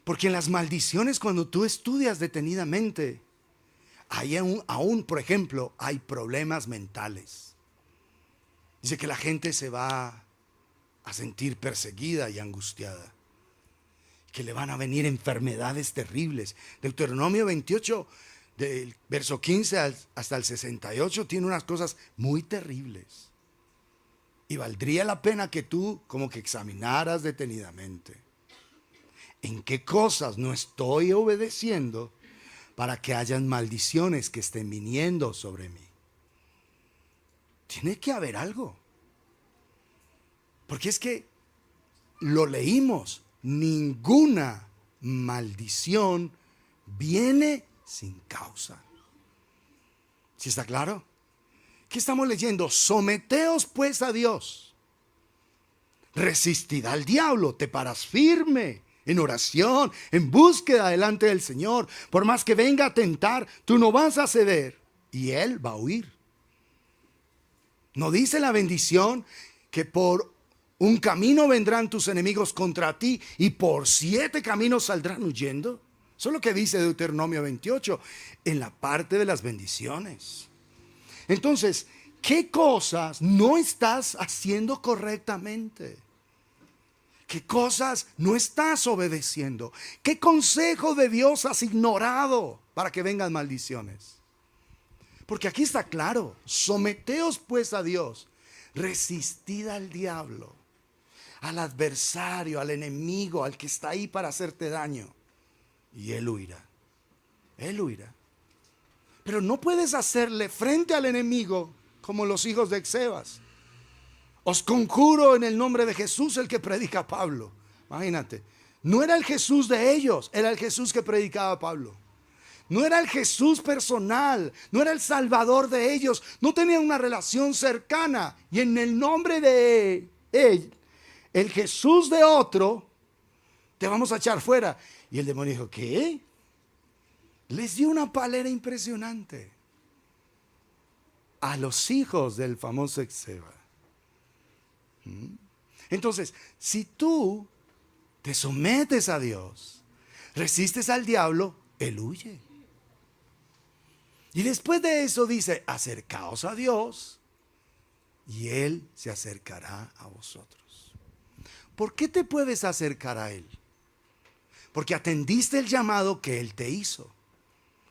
Porque en las maldiciones, cuando tú estudias detenidamente, hay aún, por ejemplo, hay problemas mentales. Dice que la gente se va a sentir perseguida y angustiada. Que le van a venir enfermedades terribles. Deuteronomio 28, del verso 15 hasta el 68, tiene unas cosas muy terribles. Y valdría la pena que tú como que examinaras detenidamente. ¿En qué cosas no estoy obedeciendo para que hayan maldiciones que estén viniendo sobre mí? Tiene que haber algo. Porque es que lo leímos. Ninguna maldición viene sin causa. ¿Sí está claro? ¿Qué estamos leyendo? Someteos pues a Dios. Resistid al diablo. Te paras firme en oración, en búsqueda delante del Señor. Por más que venga a tentar, tú no vas a ceder y Él va a huir. ¿No dice la bendición que por un camino vendrán tus enemigos contra ti y por 7 caminos saldrán huyendo? Eso es lo que dice Deuteronomio 28 en la parte de las bendiciones. Entonces, ¿qué cosas no estás haciendo correctamente? ¿Qué cosas no estás obedeciendo? ¿Qué consejo de Dios has ignorado para que vengan maldiciones? Porque aquí está claro, someteos pues a Dios, resistid al diablo, al adversario, al enemigo, al que está ahí para hacerte daño, y él huirá. Él huirá. Pero no puedes hacerle frente al enemigo como los hijos de Exebas. Os conjuro en el nombre de Jesús, el que predica Pablo. Imagínate, no era el Jesús de ellos, era el Jesús que predicaba Pablo. No era el Jesús personal, no era el Salvador de ellos, no tenían una relación cercana. Y en el nombre de él, el Jesús de otro, te vamos a echar fuera. Y el demonio dijo, ¿qué? Les dio una palera impresionante a los hijos del famoso Exeba. Entonces, si tú te sometes a Dios, resistes al diablo, él huye. Y después de eso dice, acercaos a Dios y él se acercará a vosotros. ¿Por qué te puedes acercar a él? Porque atendiste el llamado que él te hizo.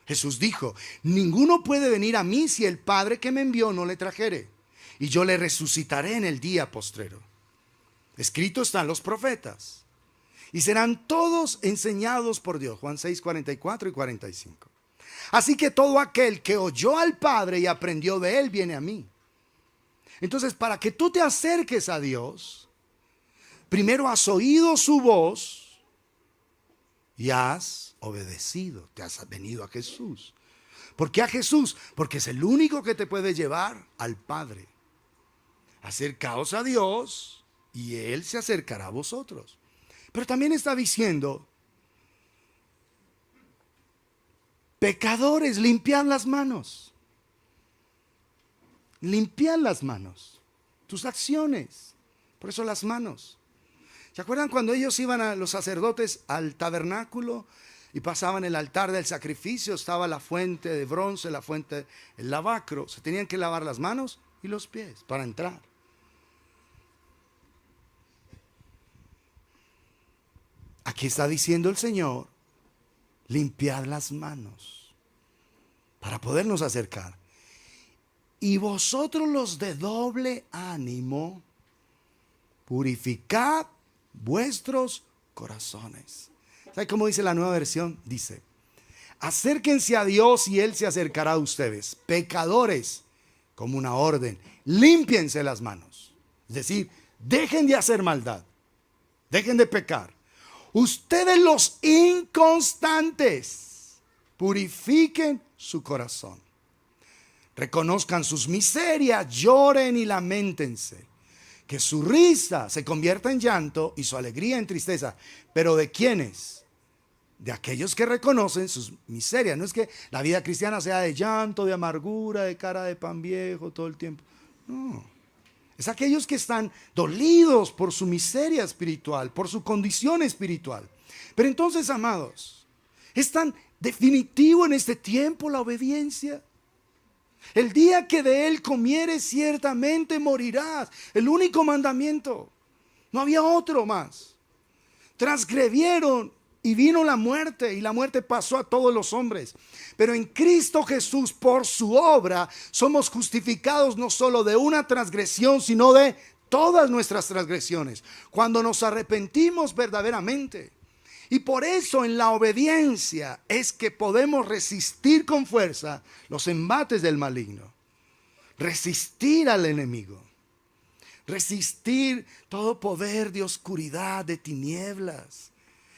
Jesús dijo, ninguno puede venir a mí si el Padre que me envió no le trajere, y yo le resucitaré en el día postrero. Escrito están los profetas, y serán todos enseñados por Dios. Juan 6, 44 y 45. Así que todo aquel que oyó al Padre y aprendió de él, viene a mí. Entonces, para que tú te acerques a Dios, primero has oído su voz y has obedecido, te has venido a Jesús. ¿Por qué a Jesús? Porque es el único que te puede llevar al Padre. Acercaos a Dios y él se acercará a vosotros. Pero también está diciendo, pecadores, limpiad las manos. Limpiad las manos, tus acciones. Por eso las manos. ¿Se acuerdan cuando ellos iban a los sacerdotes al tabernáculo y pasaban el altar del sacrificio? Estaba la fuente de bronce, la fuente, el lavacro. Se tenían que lavar las manos y los pies para entrar. Aquí está diciendo el Señor, limpiad las manos para podernos acercar. Y vosotros los de doble ánimo, purificad vuestros corazones. ¿Sabe cómo dice la nueva versión? Dice, acérquense a Dios y él se acercará a ustedes. Pecadores, como una orden, límpiense las manos. Es decir, dejen de hacer maldad, dejen de pecar. Ustedes los inconstantes, purifiquen su corazón. Reconozcan sus miserias, lloren y lamentense. Que su risa se convierta en llanto y su alegría en tristeza. ¿Pero de quiénes? De aquellos que reconocen sus miserias. No es que la vida cristiana sea de llanto, de amargura, de cara de pan viejo todo el tiempo. No. Es aquellos que están dolidos por su miseria espiritual, por su condición espiritual. Pero entonces, amados, ¿es tan definitivo en este tiempo la obediencia? El día que de él comieres, ciertamente morirás. El único mandamiento. No había otro más. Transgredieron y vino la muerte, y la muerte pasó a todos los hombres. Pero en Cristo Jesús, por su obra, somos justificados no solo de una transgresión, sino de todas nuestras transgresiones, cuando nos arrepentimos verdaderamente. Y por eso en la obediencia es que podemos resistir con fuerza los embates del maligno. Resistir al enemigo. Resistir todo poder de oscuridad, de tinieblas.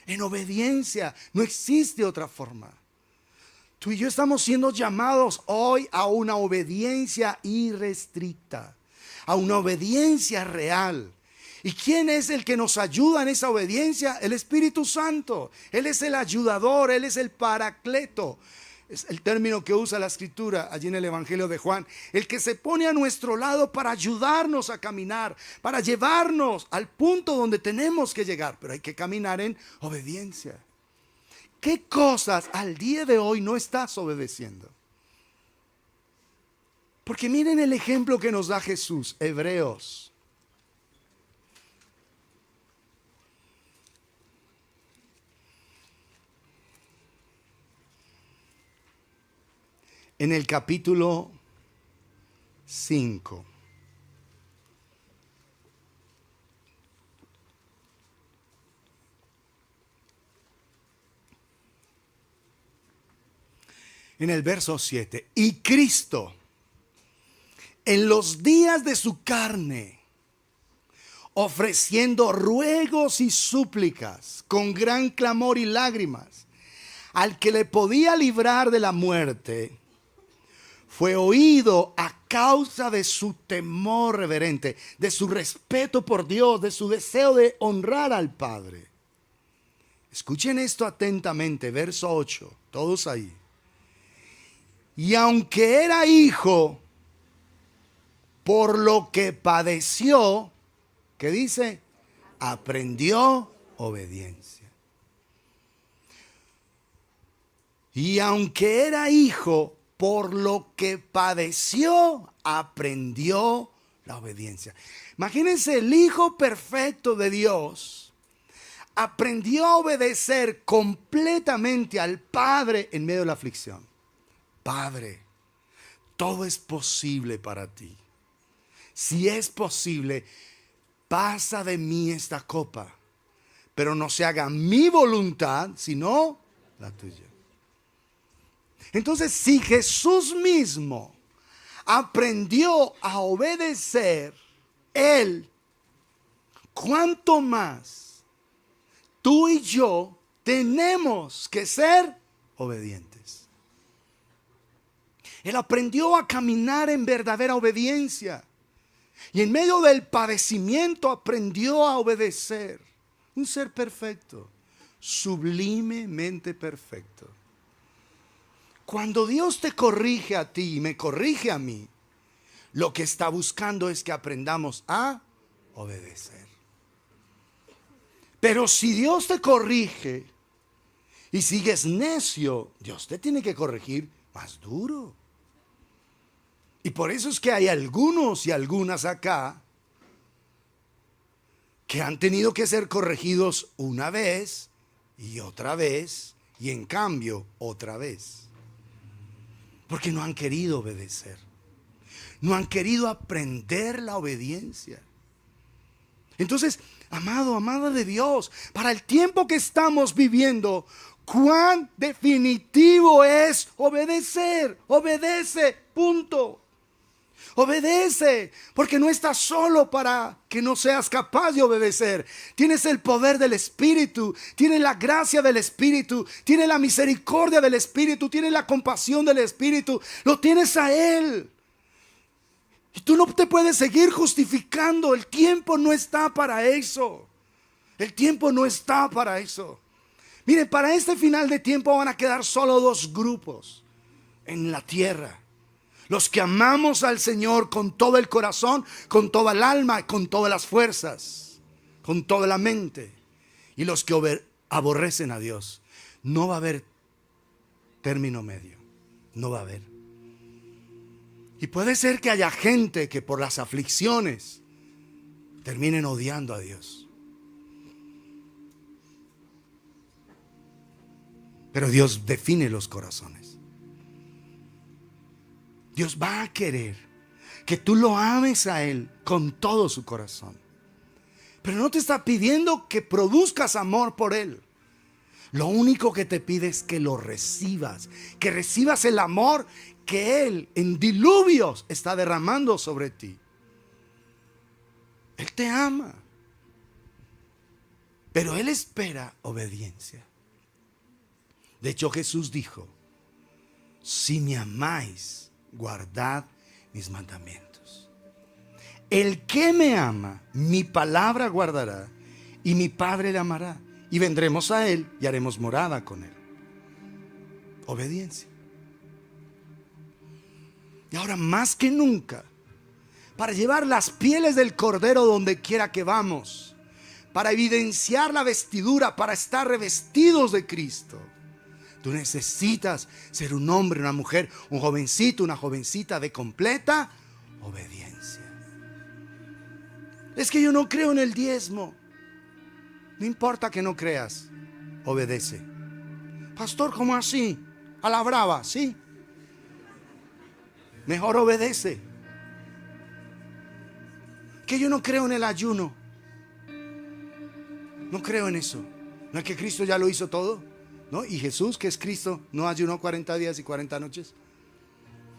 En obediencia, no existe otra forma. Tú y yo estamos siendo llamados hoy a una obediencia irrestricta, a una obediencia real. ¿Y quién es el que nos ayuda en esa obediencia? El Espíritu Santo. Él es el ayudador, Él es el paracleto. Es el término que usa la Escritura allí en el Evangelio de Juan. El que se pone a nuestro lado para ayudarnos a caminar, para llevarnos al punto donde tenemos que llegar. Pero hay que caminar en obediencia. ¿Qué cosas al día de hoy no estás obedeciendo? Porque miren el ejemplo que nos da Jesús, Hebreos. En el capítulo 5. En el verso 7. Y Cristo, en los días de su carne, ofreciendo ruegos y súplicas con gran clamor y lágrimas, al que le podía librar de la muerte, fue oído a causa de su temor reverente, de su respeto por Dios, de su deseo de honrar al Padre. Escuchen esto atentamente, verso 8, todos ahí. Y aunque era hijo, por lo que padeció, ¿qué dice? Aprendió obediencia. Y aunque era hijo, por lo que padeció, aprendió la obediencia. Imagínense, el Hijo perfecto de Dios aprendió a obedecer completamente al Padre en medio de la aflicción. Padre, todo es posible para ti. Si es posible, pasa de mí esta copa, pero no se haga mi voluntad, sino la tuya. Entonces, si Jesús mismo aprendió a obedecer, Él, ¿cuánto más tú y yo tenemos que ser obedientes? Él aprendió a caminar en verdadera obediencia. Y en medio del padecimiento aprendió a obedecer. Un ser perfecto, sublimemente perfecto. Cuando Dios te corrige a ti y me corrige a mí, lo que está buscando es que aprendamos a obedecer. Pero si Dios te corrige y sigues necio, Dios te tiene que corregir más duro. Y por eso es que hay algunos y algunas acá que han tenido que ser corregidos una vez y otra vez y en cambio otra vez. Porque no han querido obedecer. No han querido aprender la obediencia. Entonces, amado, amada de Dios, para el tiempo que estamos viviendo, cuán definitivo es obedecer. Obedece, punto. Obedece, porque no estás solo para que no seas capaz de obedecer. Tienes el poder del Espíritu, tienes la gracia del Espíritu, tienes la misericordia del Espíritu, tienes la compasión del Espíritu. Lo tienes a Él. Y tú no te puedes seguir justificando. El tiempo no está para eso. El tiempo no está para eso. Miren, para este final de tiempo van a quedar solo dos grupos en la tierra. Los que amamos al Señor con todo el corazón, con toda el alma, con todas las fuerzas, con toda la mente. Y los que aborrecen a Dios. No va a haber término medio. No va a haber. Y puede ser que haya gente que por las aflicciones terminen odiando a Dios. Pero Dios define los corazones. Dios va a querer que tú lo ames a Él con todo su corazón. Pero no te está pidiendo que produzcas amor por Él. Lo único que te pide es que lo recibas. Que recibas el amor que Él en diluvios está derramando sobre ti. Él te ama. Pero Él espera obediencia. De hecho, Jesús dijo: si me amáis, guardad mis mandamientos. El que me ama, mi palabra guardará, y mi Padre le amará, y vendremos a Él y haremos morada con Él. Obediencia. Y ahora más que nunca, para llevar las pieles del Cordero donde quiera que vamos, para evidenciar la vestidura, para estar revestidos de Cristo, tú necesitas ser un hombre, una mujer, un jovencito, una jovencita de completa obediencia. Es que yo no creo en el diezmo. No importa que no creas, obedece. Pastor, ¿cómo así? A la brava, ¿sí? Mejor obedece. Que yo no creo en el ayuno. No creo en eso. ¿No es que Cristo ya lo hizo todo? ¿No? Y Jesús, que es Cristo, no ayunó 40 días y 40 noches.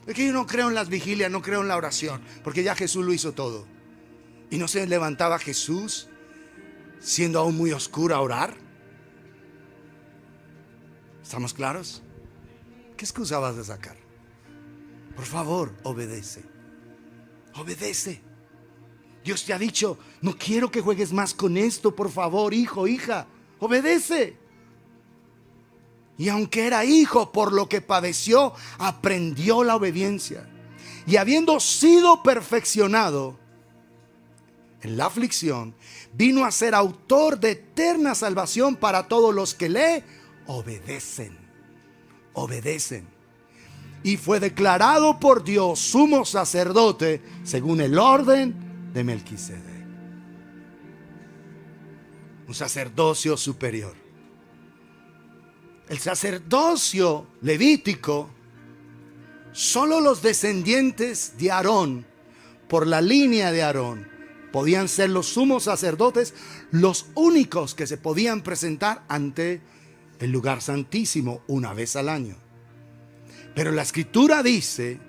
Es que yo no creo en las vigilias, no creo en la oración, porque ya Jesús lo hizo todo. Y no se levantaba Jesús siendo aún muy oscuro a orar. ¿Estamos claros? ¿Qué excusa vas a sacar? Por favor, obedece. Obedece. Dios te ha dicho: no quiero que juegues más con esto, por favor, hijo, hija. Obedece. Y aunque era hijo, por lo que padeció, aprendió la obediencia. Y habiendo sido perfeccionado en la aflicción, vino a ser autor de eterna salvación para todos los que le obedecen. Obedecen. Y fue declarado por Dios sumo sacerdote según el orden de Melquisedec. Un sacerdocio superior. El sacerdocio levítico, solo los descendientes de Aarón, por la línea de Aarón, podían ser los sumos sacerdotes, los únicos que se podían presentar ante el lugar santísimo una vez al año. Pero la Escritura dice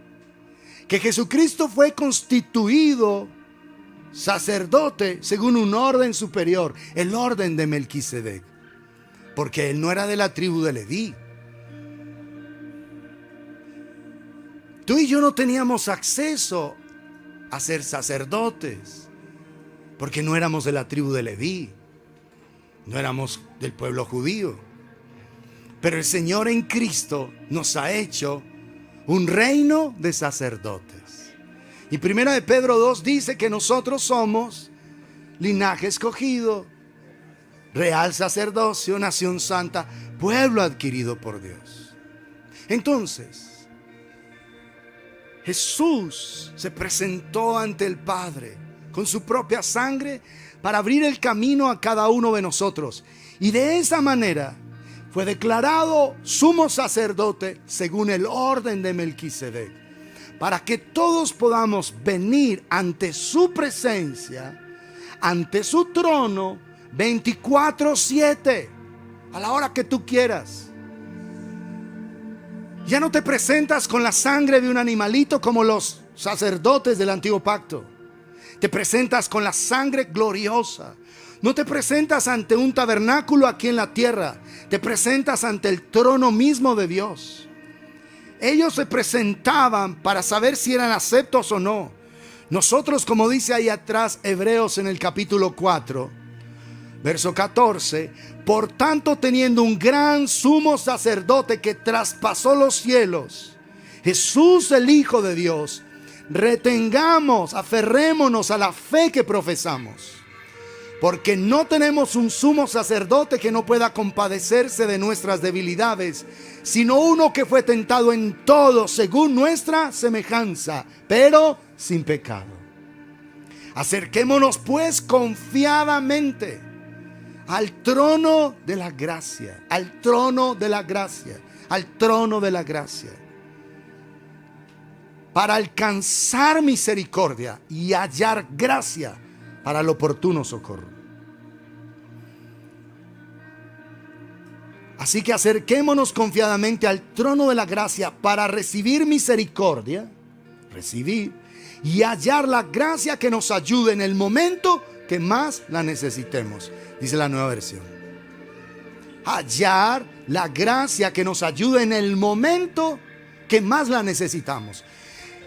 que Jesucristo fue constituido sacerdote según un orden superior, el orden de Melquisedec, porque él no era de la tribu de Leví. Tú y yo no teníamos acceso a ser sacerdotes, porque no éramos de la tribu de Leví, no éramos del pueblo judío. Pero el Señor en Cristo nos ha hecho un reino de sacerdotes. Y primera de Pedro 2 dice que nosotros somos linaje escogido, real sacerdocio, nación santa, pueblo adquirido por Dios. Entonces, Jesús se presentó ante el Padre con su propia sangre para abrir el camino a cada uno de nosotros. Y de esa manera fue declarado sumo sacerdote según el orden de Melquisedec, para que todos podamos venir ante su presencia, ante su trono, 24/7, a la hora que tú quieras. Ya no te presentas con la sangre de un animalito como los sacerdotes del antiguo pacto. Te presentas con la sangre gloriosa. No te presentas ante un tabernáculo aquí en la tierra. Te presentas ante el trono mismo de Dios. Ellos se presentaban para saber si eran aceptos o no. Nosotros, como dice ahí atrás Hebreos en el capítulo 4, verso 14, por tanto, teniendo un gran sumo sacerdote que traspasó los cielos, Jesús el Hijo de Dios, retengamos, aferrémonos a la fe que profesamos. Porque no tenemos un sumo sacerdote que no pueda compadecerse de nuestras debilidades, sino uno que fue tentado en todo según nuestra semejanza, pero sin pecado. Acerquémonos pues confiadamente al trono de la gracia, al trono de la gracia, al trono de la gracia, para alcanzar misericordia y hallar gracia para el oportuno socorro. Así que acerquémonos confiadamente al trono de la gracia para recibir misericordia, y hallar la gracia que nos ayude en el momento que más la necesitemos. Dice la Nueva Versión. Hallar la gracia que nos ayude en el momento que más la necesitamos.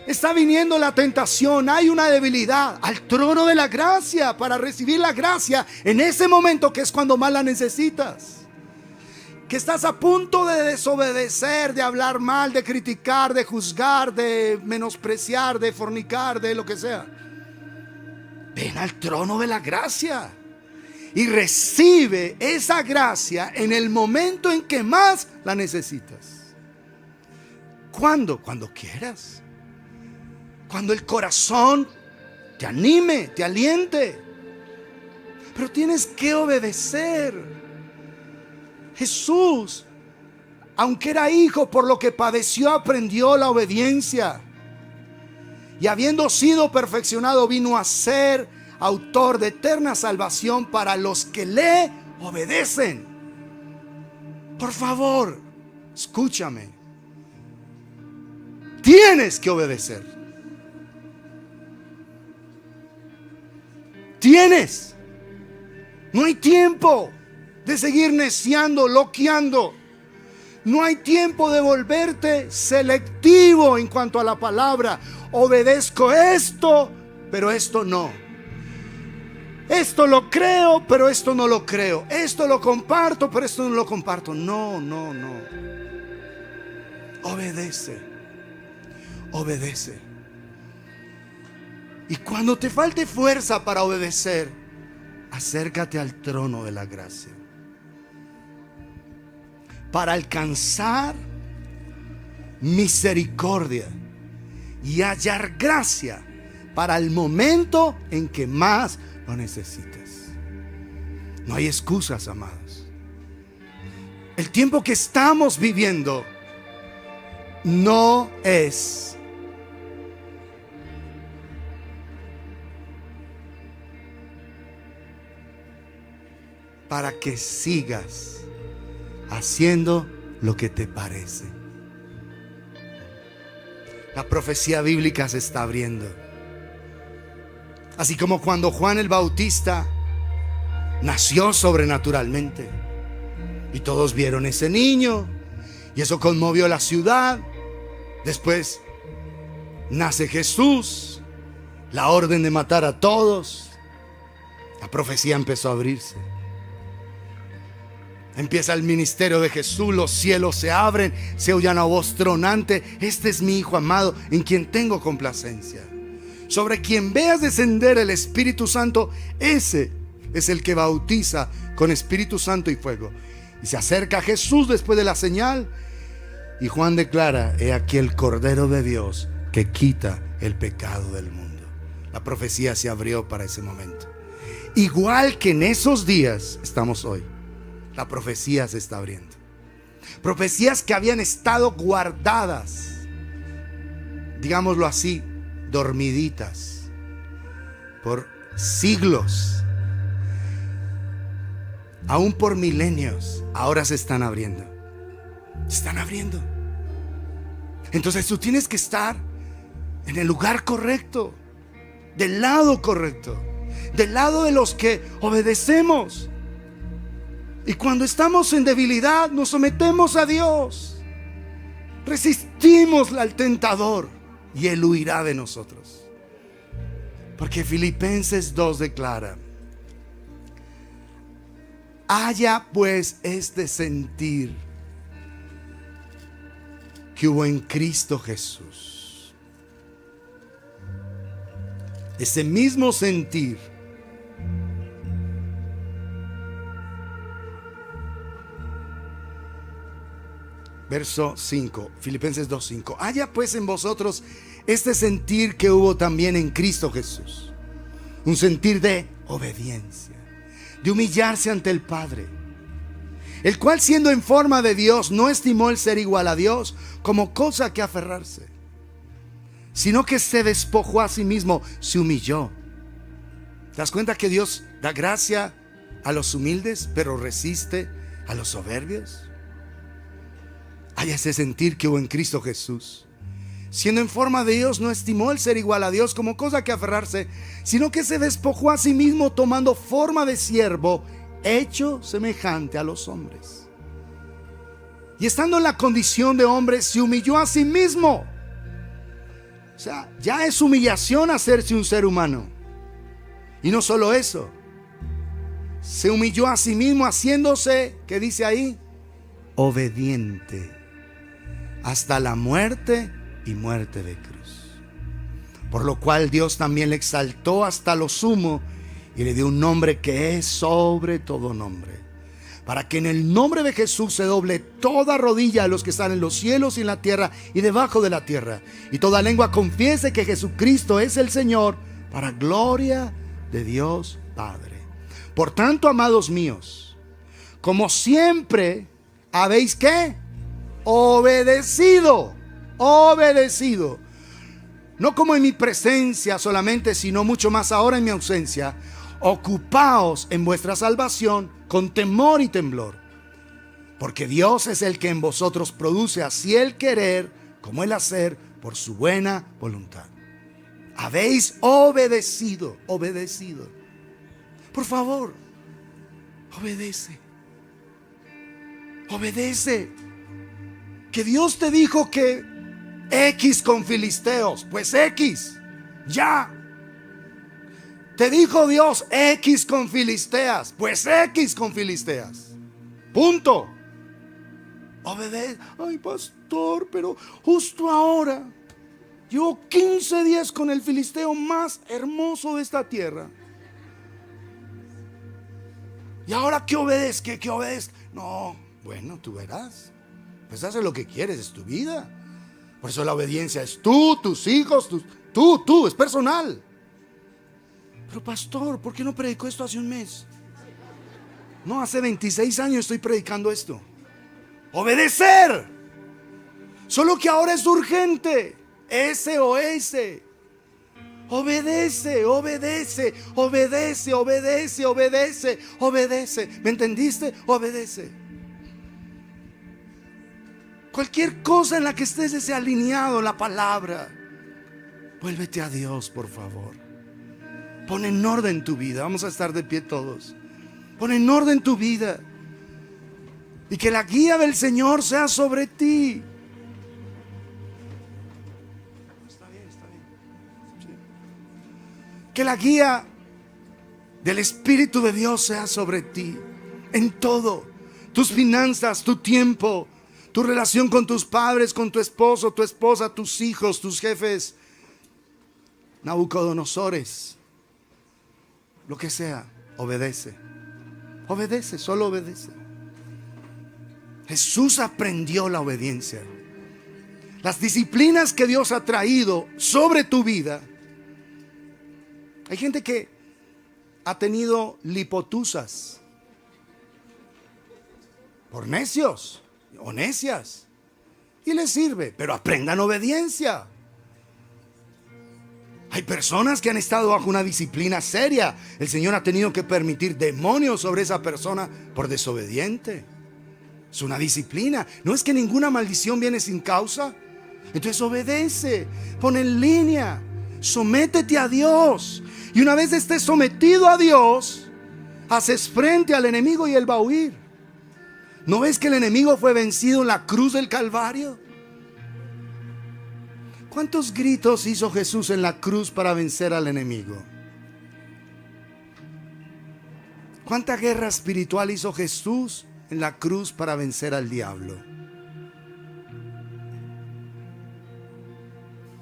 Está viniendo la tentación, hay una debilidad, al trono de la gracia para recibir la gracia en ese momento que es cuando más la necesitas. Que estás a punto de desobedecer, de hablar mal, de criticar, de juzgar, de menospreciar, de fornicar, de lo que sea. Ven al trono de la gracia y recibe esa gracia en el momento en que más la necesitas. ¿Cuándo? Cuando quieras. Cuando el corazón te anime, te aliente. Pero tienes que obedecer. Jesús, aunque era hijo, por lo que padeció, aprendió la obediencia. Y habiendo sido perfeccionado, vino a ser autor de eterna salvación para los que le obedecen. Por favor, escúchame. Tienes que obedecer. Tienes. No hay tiempo de seguir neciando, loqueando. No hay tiempo de volverte selectivo en cuanto a la palabra. Obedezco esto, pero esto no. Esto lo creo, pero esto no lo creo. Esto lo comparto, pero esto no lo comparto. No, no, no. Obedece. Obedece. Y cuando te falte fuerza para obedecer, acércate al trono de la gracia para alcanzar misericordia y hallar gracia para el momento en que más lo necesites. No hay excusas, amados. El tiempo que estamos viviendo no es para que sigas haciendo lo que te parece. La profecía bíblica se está abriendo. Así como cuando Juan el Bautista nació sobrenaturalmente y todos vieron ese niño y eso conmovió la ciudad. Después nace Jesús, la orden de matar a todos. La profecía empezó a abrirse. Empieza el ministerio de Jesús, los cielos se abren, se oye una voz tronante: este es mi Hijo amado, en quien tengo complacencia. Sobre quien veas descender el Espíritu Santo, ese es el que bautiza con Espíritu Santo y fuego. Y se acerca a Jesús después de la señal, y Juan declara: he aquí el Cordero de Dios que quita el pecado del mundo. La profecía se abrió para ese momento. Igual que en esos días estamos hoy. La profecía se está abriendo. Profecías que habían estado guardadas, digámoslo así, dormiditas por siglos, aún por milenios, ahora se están abriendo. Se están abriendo. Entonces tú tienes que estar en el lugar correcto, del lado correcto, del lado de los que obedecemos. Y cuando estamos en debilidad, nos sometemos a Dios, resistimos al tentador y Él huirá de nosotros. Porque Filipenses 2 declara: haya pues este sentir que hubo en Cristo Jesús. Ese mismo sentir verso 5, Filipenses 2:5. Haya pues en vosotros este sentir que hubo también en Cristo Jesús. Un sentir de obediencia, de humillarse ante el Padre, el cual, siendo en forma de Dios, no estimó el ser igual a Dios como cosa que aferrarse, sino que se despojó a sí mismo, se humilló. ¿Te das cuenta que Dios da gracia a los humildes, pero resiste a los soberbios? Hay ese sentir que hubo en Cristo Jesús. Siendo en forma de Dios, no estimó el ser igual a Dios como cosa que aferrarse, sino que se despojó a sí mismo, tomando forma de siervo, hecho semejante a los hombres. Y estando en la condición de hombre, se humilló a sí mismo. O sea, ya es humillación hacerse un ser humano. Y no solo eso, se humilló a sí mismo haciéndose, ¿qué dice ahí? Obediente hasta la muerte y muerte de cruz. Por lo cual Dios también le exaltó hasta lo sumo y le dio un nombre que es sobre todo nombre, para que en el nombre de Jesús se doble toda rodilla de los que están en los cielos y en la tierra y debajo de la tierra, y toda lengua confiese que Jesucristo es el Señor, para gloria de Dios Padre. Por tanto, amados míos, como siempre habéis ¿qué? Obedecido, no como en mi presencia solamente, sino mucho más ahora en mi ausencia. Ocupaos en vuestra salvación con temor y temblor, porque Dios es el que en vosotros produce así el querer como el hacer por su buena voluntad. Habéis obedecido. Por favor, obedece. Que Dios te dijo que X con filisteos, pues X, ya. Te dijo Dios X con Filisteas, pues X con Filisteas. Punto. Obedece. Ay, pastor, pero justo ahora llevo 15 días con el filisteo más hermoso de esta tierra. Y ahora que obedezca, que obedezca. No, bueno, tú verás. Pues haces lo que quieres, es tu vida. Por eso la obediencia es tú, tus hijos, tú, es personal. Pero pastor, ¿por qué no predicó esto hace un mes? No, hace 26 años estoy predicando esto. Obedecer. Solo que ahora es urgente. SOS. Obedece, obedece, obedece, obedece, obedece, obedece. ¿Me entendiste? Obedece. Cualquier cosa en la que estés desalineado, la palabra, vuélvete a Dios, por favor. Pon en orden tu vida. Vamos a estar de pie todos. Pon en orden tu vida. Y que la guía del Señor sea sobre ti. Está bien. Sí. Que la guía del Espíritu de Dios sea sobre ti. En todo. Tus finanzas, tu tiempo, tu relación con tus padres, con tu esposo, tu esposa, tus hijos, tus jefes, Nabucodonosores, lo que sea. Obedece. Obedece, solo obedece. Jesús aprendió la obediencia. Las disciplinas que Dios ha traído sobre tu vida. Hay gente que ha tenido lipotusas por necios o necias, y les sirve, pero aprendan obediencia. Hay personas que han estado bajo una disciplina seria. El Señor ha tenido que permitir demonios sobre esa persona por desobediente. Es una disciplina. No es que ninguna maldición viene sin causa. Entonces obedece, pon en línea, sométete a Dios. Y una vez estés sometido a Dios, haces frente al enemigo y él va a huir. ¿No ves que el enemigo fue vencido en la cruz del Calvario? ¿Cuántos gritos hizo Jesús en la cruz para vencer al enemigo? ¿Cuánta guerra espiritual hizo Jesús en la cruz para vencer al diablo?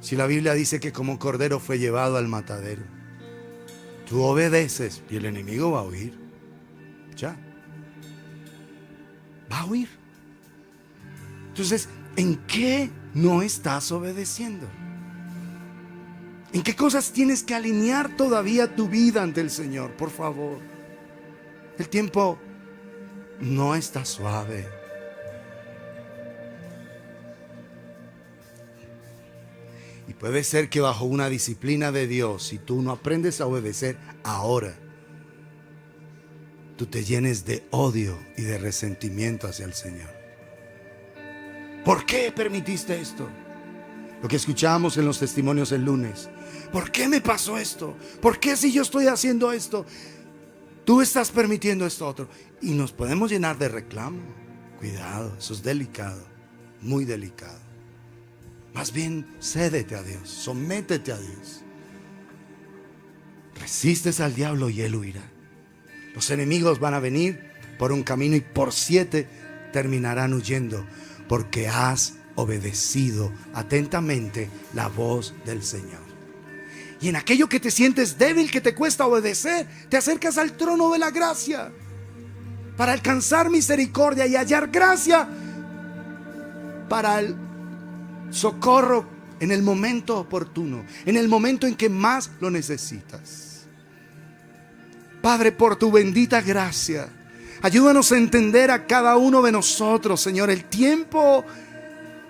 Si la Biblia dice que como cordero fue llevado al matadero, tú obedeces y el enemigo va a huir. Ya. Va a huir. Entonces, ¿en qué no estás obedeciendo? ¿En qué cosas tienes que alinear todavía tu vida ante el Señor? Por favor. El tiempo no está suave. Y puede ser que bajo una disciplina de Dios, si tú no aprendes a obedecer ahora, tú te llenes de odio y de resentimiento hacia el Señor. ¿Por qué permitiste esto? Lo que escuchábamos en los testimonios el lunes. ¿Por qué me pasó esto? ¿Por qué si yo estoy haciendo esto? Tú estás permitiendo esto otro. Y nos podemos llenar de reclamo. Cuidado, eso es delicado, muy delicado. Más bien, cédete a Dios, sométete a Dios. Resistes al diablo y él huirá. Los enemigos van a venir por un camino y por 7 terminarán huyendo, porque has obedecido atentamente la voz del Señor. Y en aquello que te sientes débil, que te cuesta obedecer, te acercas al trono de la gracia para alcanzar misericordia y hallar gracia para el socorro en el momento oportuno, en el momento en que más lo necesitas. Padre, por tu bendita gracia, ayúdanos a entender a cada uno de nosotros, Señor, el tiempo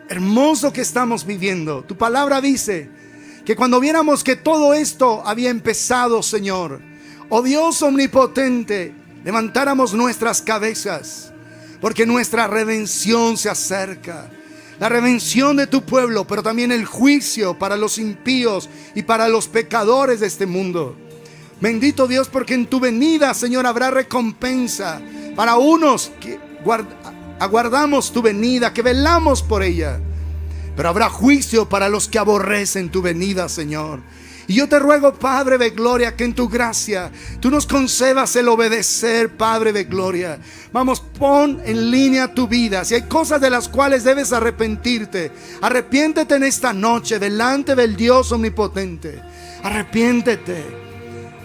hermoso que estamos viviendo. Tu palabra dice que cuando viéramos que todo esto había empezado, Señor, oh Dios omnipotente, levantáramos nuestras cabezas, porque nuestra redención se acerca. La redención de tu pueblo, pero también el juicio para los impíos y para los pecadores de este mundo. Bendito Dios, porque en tu venida, Señor, habrá recompensa para unos que aguardamos tu venida, que velamos por ella. Pero habrá juicio para los que aborrecen tu venida, Señor. Y yo te ruego, Padre de gloria, que en tu gracia tú nos concedas el obedecer, Padre de gloria. Vamos, pon en línea tu vida. Si hay cosas de las cuales debes arrepentirte, arrepiéntete en esta noche delante del Dios omnipotente. Arrepiéntete.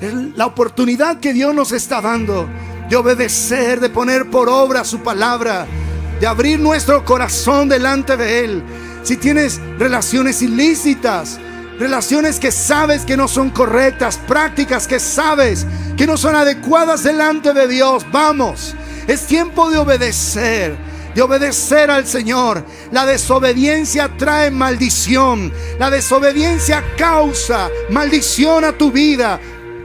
Es la oportunidad que Dios nos está dando de obedecer, de poner por obra su palabra, de abrir nuestro corazón delante de Él. Si tienes relaciones ilícitas, relaciones que sabes que no son correctas, prácticas que sabes que no son adecuadas delante de Dios, vamos, es tiempo de obedecer al Señor. La desobediencia trae maldición. La desobediencia causa maldición a tu vida,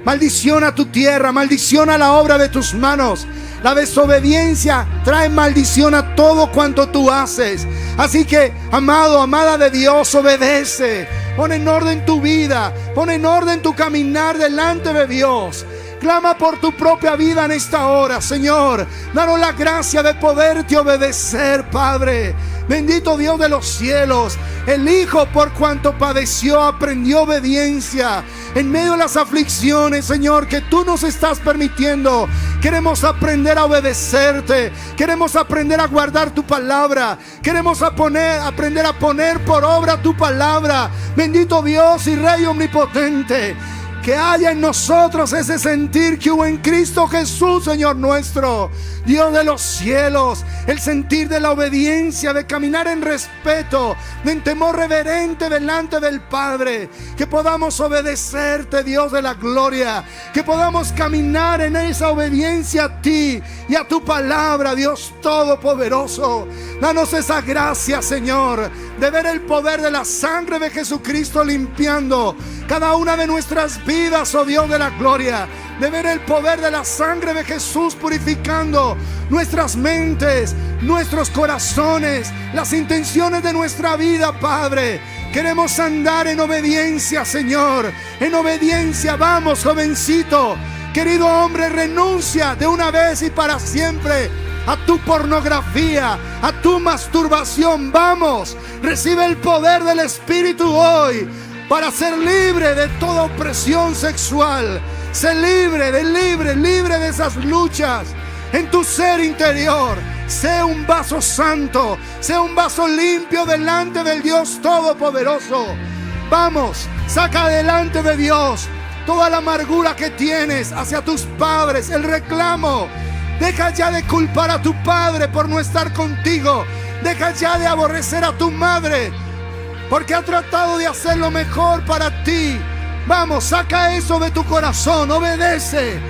maldición a tu tierra, maldición a la obra de tus manos. La desobediencia trae maldición a todo cuanto tú haces. Así que, amado, amada de Dios, obedece. Pon en orden tu vida, pon en orden tu caminar delante de Dios. Clama por tu propia vida en esta hora, Señor. Danos la gracia de poderte obedecer, Padre. Bendito Dios de los cielos. El Hijo, por cuanto padeció, aprendió obediencia. En medio de las aflicciones, Señor, que tú nos estás permitiendo, queremos aprender a obedecerte. Queremos aprender a guardar tu palabra. Queremos aprender a poner por obra tu palabra. Bendito Dios y Rey omnipotente. Que haya en nosotros ese sentir que hubo en Cristo Jesús, Señor nuestro, Dios de los cielos. El sentir de la obediencia, de caminar en respeto, en temor reverente delante del Padre. Que podamos obedecerte, Dios de la gloria. Que podamos caminar en esa obediencia a ti y a tu palabra, Dios todopoderoso. Danos esa gracia, Señor, de ver el poder de la sangre de Jesucristo limpiando cada una de nuestras vidas, oh Dios de la gloria. De ver el poder de la sangre de Jesús purificando nuestras mentes, nuestros corazones, las intenciones de nuestra vida, Padre. Queremos andar en obediencia, Señor. En obediencia, vamos, jovencito. Querido hombre, renuncia de una vez y para siempre a tu pornografía, a tu masturbación. Vamos, recibe el poder del Espíritu hoy para ser libre de toda opresión sexual. Sé libre de esas luchas en tu ser interior. Sé un vaso santo, sé un vaso limpio delante del Dios Todopoderoso. Vamos, saca adelante de Dios toda la amargura que tienes hacia tus padres, el reclamo. Deja ya de culpar a tu padre por no estar contigo. Deja ya de aborrecer a tu madre porque ha tratado de hacer lo mejor para ti. Vamos, saca eso de tu corazón. Obedece,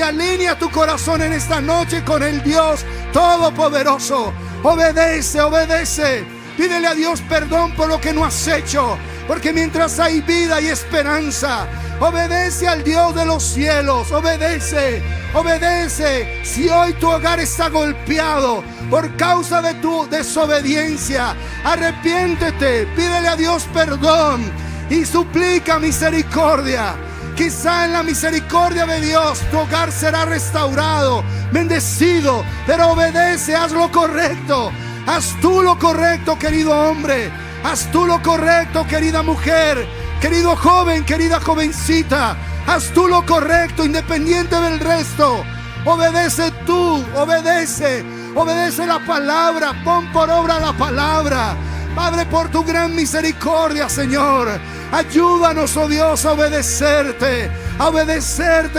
alinea tu corazón en esta noche con el Dios Todopoderoso. Obedece. Pídele a Dios perdón por lo que no has hecho, porque mientras hay vida y esperanza. Obedece al Dios de los cielos. Obedece. Si hoy tu hogar está golpeado por causa de tu desobediencia, arrepiéntete, pídele a Dios perdón y suplica misericordia. Quizá en la misericordia de Dios tu hogar será restaurado, bendecido. Pero obedece, haz lo correcto. Haz tú lo correcto, querido hombre. Haz tú lo correcto, querida mujer. Querido joven, querida jovencita. Haz tú lo correcto, independiente del resto. Obedece tú, obedece la palabra. Pon por obra la palabra. Padre, por tu gran misericordia, Señor, ayúdanos, oh Dios, a obedecerte,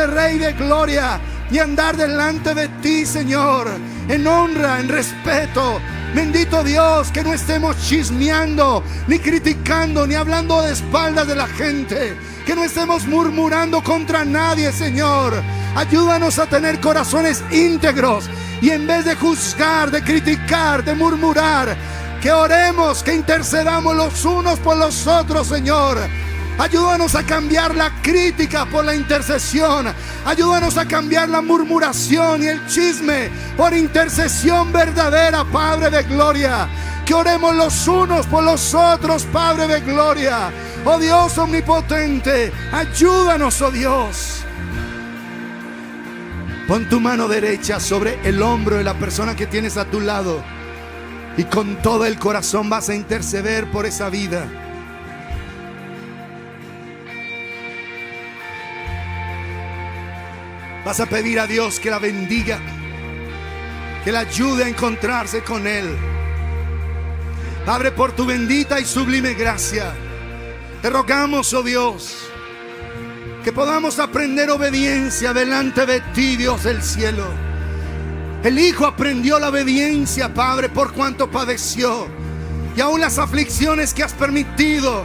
Rey de gloria, y andar delante de ti, Señor, en honra, en respeto. Bendito Dios, que no estemos chismeando, ni criticando, ni hablando de espaldas de la gente, que no estemos murmurando contra nadie, Señor. Ayúdanos a tener corazones íntegros, y en vez de juzgar, de criticar, de murmurar, que oremos, que intercedamos los unos por los otros, Señor. Ayúdanos a cambiar la crítica por la intercesión. Ayúdanos a cambiar la murmuración y el chisme por intercesión verdadera, Padre de gloria. Que oremos los unos por los otros, Padre de gloria. Oh Dios omnipotente, ayúdanos, oh Dios. Pon tu mano derecha sobre el hombro de la persona que tienes a tu lado, y con todo el corazón vas a interceder por esa vida. Vas a pedir a Dios que la bendiga, que la ayude a encontrarse con Él. Padre, por tu bendita y sublime gracia, te rogamos, oh Dios, que podamos aprender obediencia delante de ti, Dios del cielo. El Hijo aprendió la obediencia, Padre, por cuanto padeció. Y aún las aflicciones que has permitido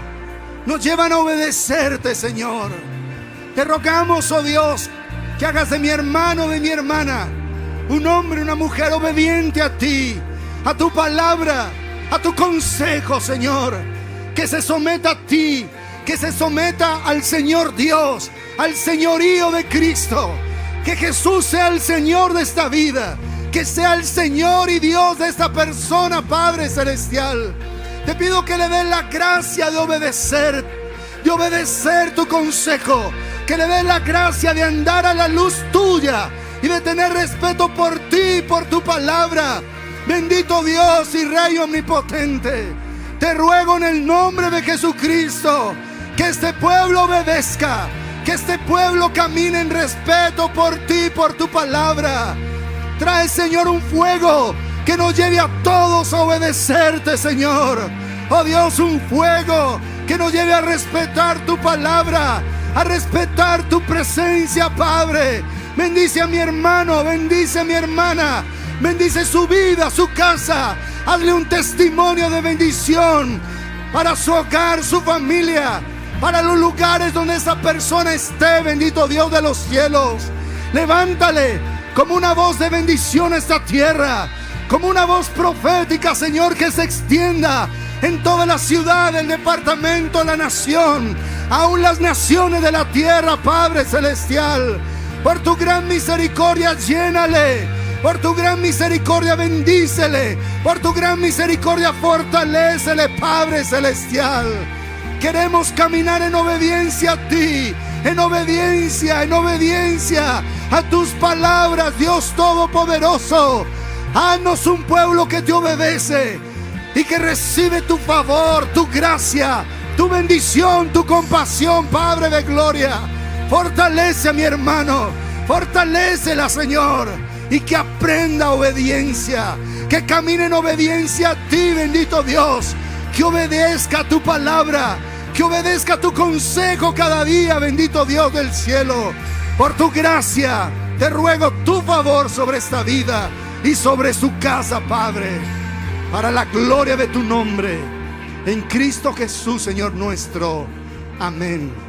nos llevan a obedecerte, Señor. Te rogamos, oh Dios, que hagas de mi hermano, de mi hermana, un hombre, una mujer obediente a ti, a tu palabra, a tu consejo, Señor. Que se someta a ti, que se someta al Señor Dios, al señorío de Cristo. Que Jesús sea el Señor de esta vida, que sea el Señor y Dios de esta persona, Padre Celestial. Te pido que le des la gracia de obedecer tu consejo. Que le des la gracia de andar a la luz tuya y de tener respeto por ti y por tu palabra. Bendito Dios y Rey omnipotente, te ruego en el nombre de Jesucristo que este pueblo obedezca, que este pueblo camine en respeto por ti y por tu palabra. Trae, Señor, un fuego que nos lleve a todos a obedecerte, Señor. Oh Dios, un fuego que nos lleve a respetar tu palabra, a respetar tu presencia, Padre. Bendice a mi hermano, bendice a mi hermana, bendice su vida, su casa. Hazle un testimonio de bendición para su hogar, su familia, para los lugares donde esa persona esté. Bendito Dios de los cielos, levántale como una voz de bendición a esta tierra, como una voz profética, Señor, que se extienda en toda la ciudad, el departamento, la nación, aún las naciones de la tierra, Padre Celestial. Por tu gran misericordia, llénale. Por tu gran misericordia, bendícele. Por tu gran misericordia, fortalécele, Padre Celestial. Queremos caminar en obediencia a ti, en obediencia a tus palabras, Dios Todopoderoso. Haznos un pueblo que te obedece y que recibe tu favor, tu gracia, tu bendición, tu compasión, Padre de gloria. Fortalece a mi hermano, fortalécela, Señor, y que aprenda obediencia, que camine en obediencia a ti, bendito Dios, que obedezca a tu palabra, que obedezca a tu consejo cada día, bendito Dios del cielo. Por tu gracia te ruego tu favor sobre esta vida y sobre su casa, Padre, para la gloria de tu nombre, en Cristo Jesús, Señor nuestro. Amén.